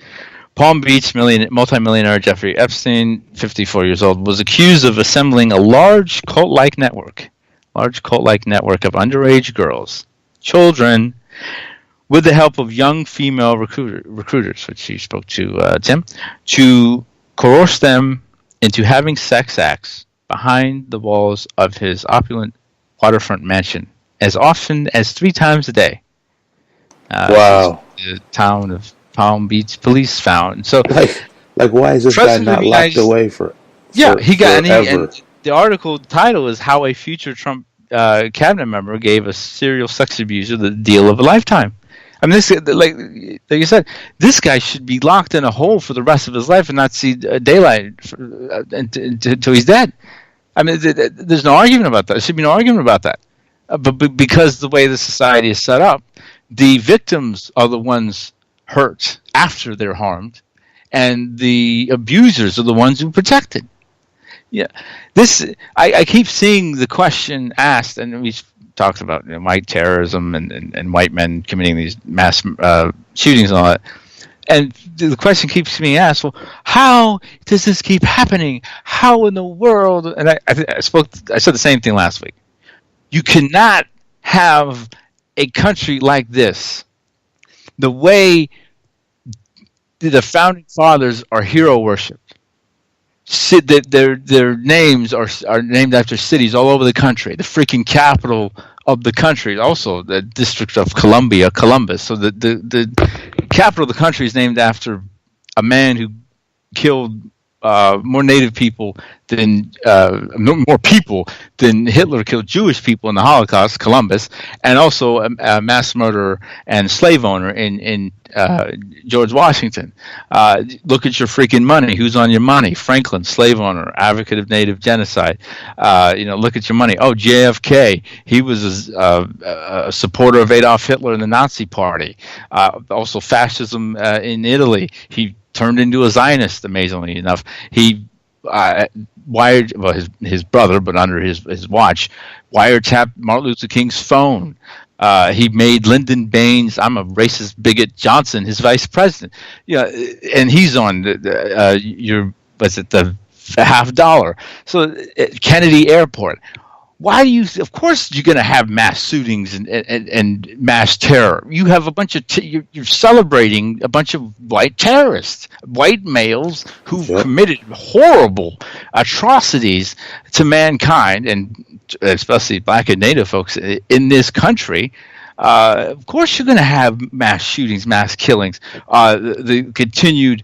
Palm Beach multimillionaire Jeffrey Epstein, 54 years old, was accused of assembling a large cult-like network of underage girls, children, with the help of young female recruiters, which you spoke to, Tim, to coerce them into having sex acts behind the walls of his opulent waterfront mansion as often as 3 times a day. Wow. The town of Palm Beach police found. So, why is this guy not locked away for he got and the article title is How a Future Trump Cabinet Member Gave a Serial Sex Abuser the Deal of a Lifetime. I mean, this, like you said, this guy should be locked in a hole for the rest of his life and not see daylight until he's dead. I mean, there's no argument about that. There should be no argument about that. But because the way the society is set up, the victims are the ones hurt after they're harmed, and the abusers are the ones who protected. Yeah, I keep seeing the question asked, and we've talks about white terrorism and white men committing these mass shootings and all that. And the question keeps being asked, well, how does this keep happening? How in the world? And I said the same thing last week. You cannot have a country like this. The way the founding fathers are hero worshipped. Their names are named after cities all over the country. The freaking capital of the country, also the District of Columbia, Columbus. So the capital of the country is named after a man who killed more native people than more people than Hitler killed Jewish people in the Holocaust, Columbus, and also a mass murderer and slave owner in George Washington. Look at your freaking money. Who's on your money? Franklin, slave owner, advocate of native genocide. Look at your money. Oh, JFK. He was a supporter of Adolf Hitler and the Nazi Party. Also fascism in Italy. He turned into a Zionist, amazingly enough. He wired, well, his brother, but under his watch, wiretapped Martin Luther King's phone. He made Lyndon Baines, I'm a racist bigot, Johnson, his vice president. And he's on the $50. So Kennedy Airport. Why do you? Of course, you're going to have mass shootings and mass terror. You have a bunch of you're celebrating a bunch of white terrorists, white males who committed horrible atrocities to mankind, and especially Black and Native folks in this country. Of course, you're going to have mass shootings, mass killings, the continued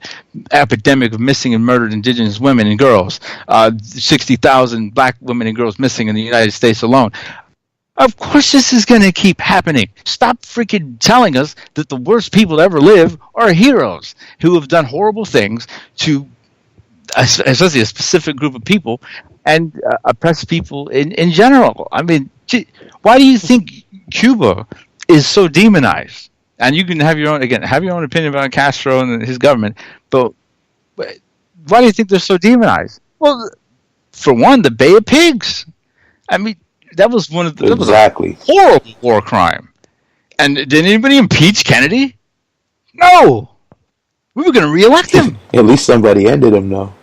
epidemic of missing and murdered Indigenous women and girls, 60,000 Black women and girls missing in the United States alone. Of course, this is going to keep happening. Stop freaking telling us that the worst people to ever live are heroes who have done horrible things to, especially a specific group of people, and oppress people in general. I mean, why do you think Cuba is so demonized? And you can have your own opinion about Castro and his government, but why do you think they're so demonized? Well, for one, the Bay of Pigs. I mean, that was exactly a horrible war crime. And did anybody impeach Kennedy? No. We were going to reelect him. At least somebody ended him, though.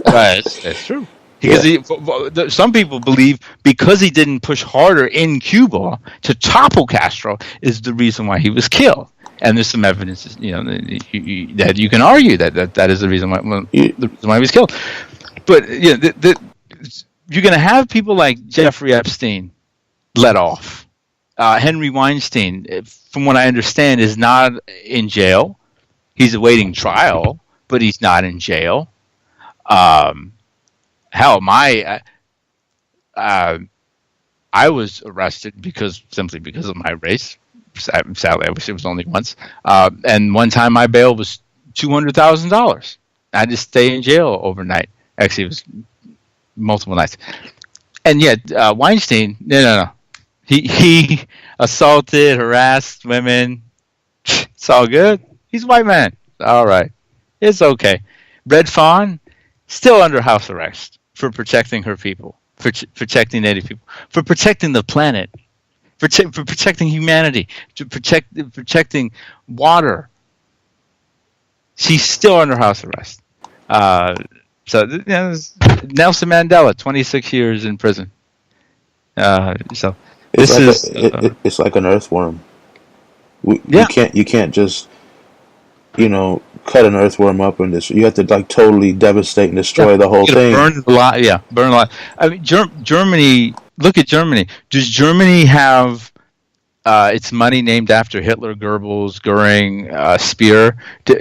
Right, that's true. Because some people believe because he didn't push harder in Cuba to topple Castro is the reason why he was killed. And there's some evidence, that you can argue that is the reason why he was killed. But you're going to have people like Jeffrey Epstein let off. Henry Weinstein, from what I understand, is not in jail. He's awaiting trial, but he's not in jail. Hell, I was arrested simply because of my race. Sadly, I wish it was only once. And one time my bail was $200,000. I had to stay in jail overnight. Actually, it was multiple nights. And yet, Weinstein, no. He assaulted, harassed women. It's all good. He's a white man. All right. It's okay. Red Fawn, still under house arrest for protecting her people, for protecting Native people, for protecting the planet, for protecting humanity, protecting water. She's still under house arrest. So Nelson Mandela, 26 years in prison. So it's like an earthworm. You can't just cut an earthworm up and you have to totally devastate and destroy the whole thing. Burn a lot. I mean, Germany. Look at Germany. Does Germany have its money named after Hitler, Goebbels, Goering, Speer?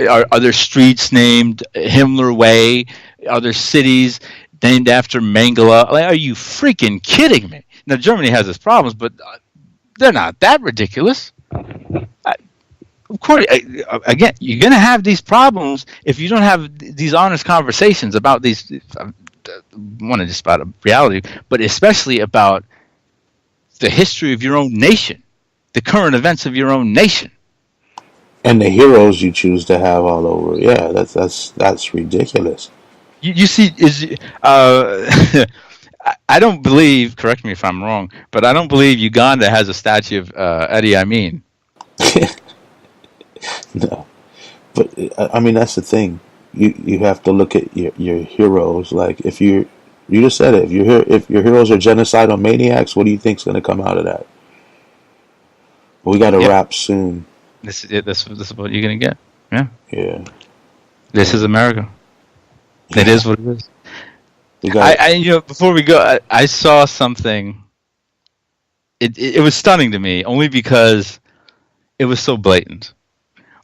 Are there streets named Himmler Way? Are there cities named after Mengele? Are you freaking kidding me? Now, Germany has its problems, but they're not that ridiculous. Of course, again, you're going to have these problems if you don't have these honest conversations about these. One is just about reality, but especially about the history of your own nation, the current events of your own nation, and the heroes you choose to have all over. Yeah, that's ridiculous. You see, I don't believe. Correct me if I'm wrong, but I don't believe Uganda has a statue of Eddie Amin. No, but I mean that's the thing. You have to look at your heroes. Like if you just said it. If your heroes are genocidal maniacs, what do you think's going to come out of that? We got to Yep. wrap soon. This is what you're gonna get. Yeah. Yeah. This is America. It is what it is. We got. Before we go, I saw something. It was stunning to me only because it was so blatant.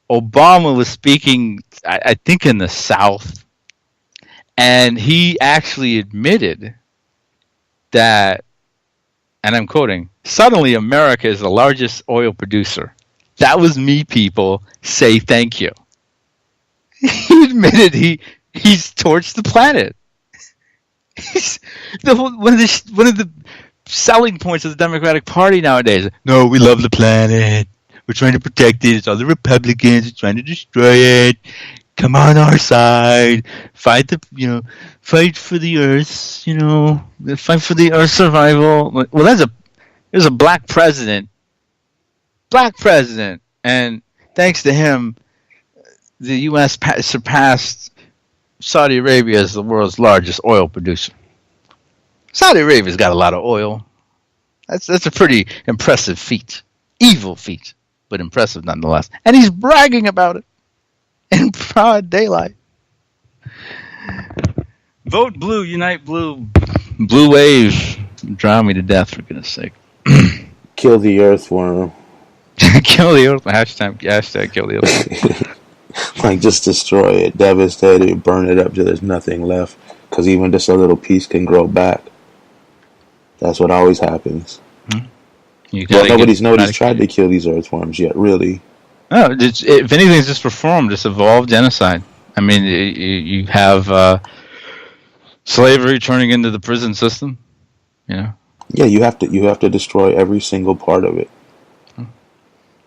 Obama was speaking, I think, in the South, and he actually admitted that, and I'm quoting, "Suddenly America is the largest oil producer." That was me, people. Say thank you. He admitted he's torched the planet. One of the selling points of the Democratic Party nowadays. No, we love the planet. We're trying to protect it. It's all the Republicans are trying to destroy it. Come on our side. Fight for the Earth. Fight for the Earth's survival. Well, there's a black president, and thanks to him, the U.S. surpassed Saudi Arabia as the world's largest oil producer. Saudi Arabia's got a lot of oil. That's a pretty impressive feat. Evil feat, but impressive nonetheless. And he's bragging about it in broad daylight. Vote blue, unite blue. Blue wave. Drown me to death, for goodness sake. Kill the earthworm. Kill the earth. Hashtag kill the earth. Like just destroy it, devastate it, burn it up till there's nothing left. Because even just a little piece can grow back. That's what always happens. Well, nobody's tried to kill these earthworms yet, really. No, if anything, it's just reformed. It's evolved genocide. I mean, you have slavery turning into the prison system. Yeah, you have to destroy every single part of it.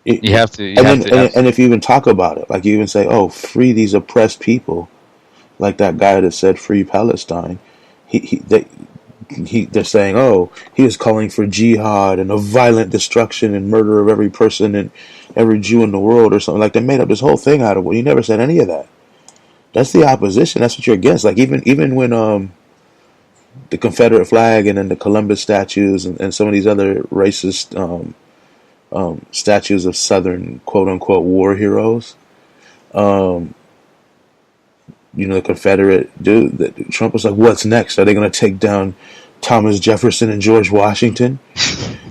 You have to. And if you even talk about it, like you even say, "Oh, free these oppressed people," like that guy that said "Free Palestine," they're saying, "Oh, he was calling for jihad and a violent destruction and murder of every person and every Jew in the world," or something. Like they made up this whole thing out of it. You never said any of that. That's the opposition. That's what you're against. Like even when the Confederate flag and then the Columbus statues and some of these other racist statues of Southern quote-unquote war heroes. The Confederate dude, Trump was like, what's next? Are they going to take down Thomas Jefferson and George Washington?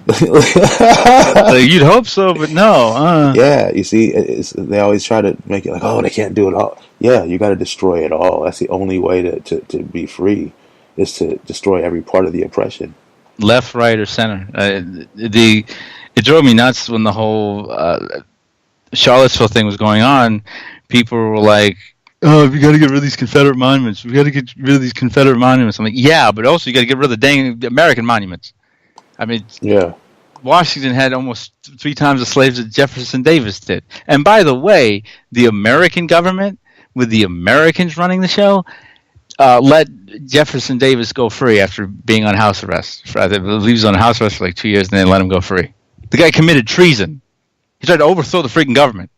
You'd hope so, but no. Yeah, you see, they always try to make it like, oh, they can't do it all. Yeah, you got to destroy it all. That's the only way to be free, is to destroy every part of the oppression. Left, right, or center. It drove me nuts when the whole Charlottesville thing was going on. People were like, "Oh, we got to get rid of these Confederate monuments. We got to get rid of these Confederate monuments." I'm like, "Yeah, but also you got to get rid of the dang American monuments." I mean, yeah, Washington had almost 3 times the slaves that Jefferson Davis did. And by the way, the American government, with the Americans running the show, let Jefferson Davis go free after being on house arrest. I believe he was on house arrest for like 2 years, and then let him go free. The guy committed treason. He tried to overthrow the freaking government.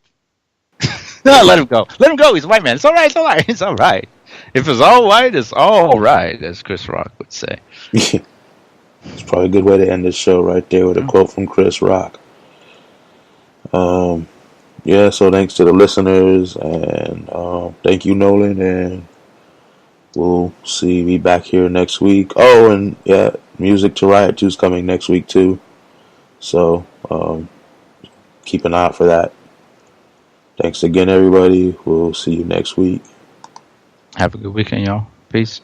No, let him go. Let him go. He's a white man. It's all right. It's all right. It's all right. If it's all white, it's all right, as Chris Rock would say. It's probably a good way to end this show right there with a quote from Chris Rock. So thanks to the listeners, and thank you, Nolan, and we'll be back here next week. Oh, and yeah, Music to Riot 2 is coming next week too. So, keep an eye out for that. Thanks again, everybody. We'll see you next week. Have a good weekend, y'all. Peace.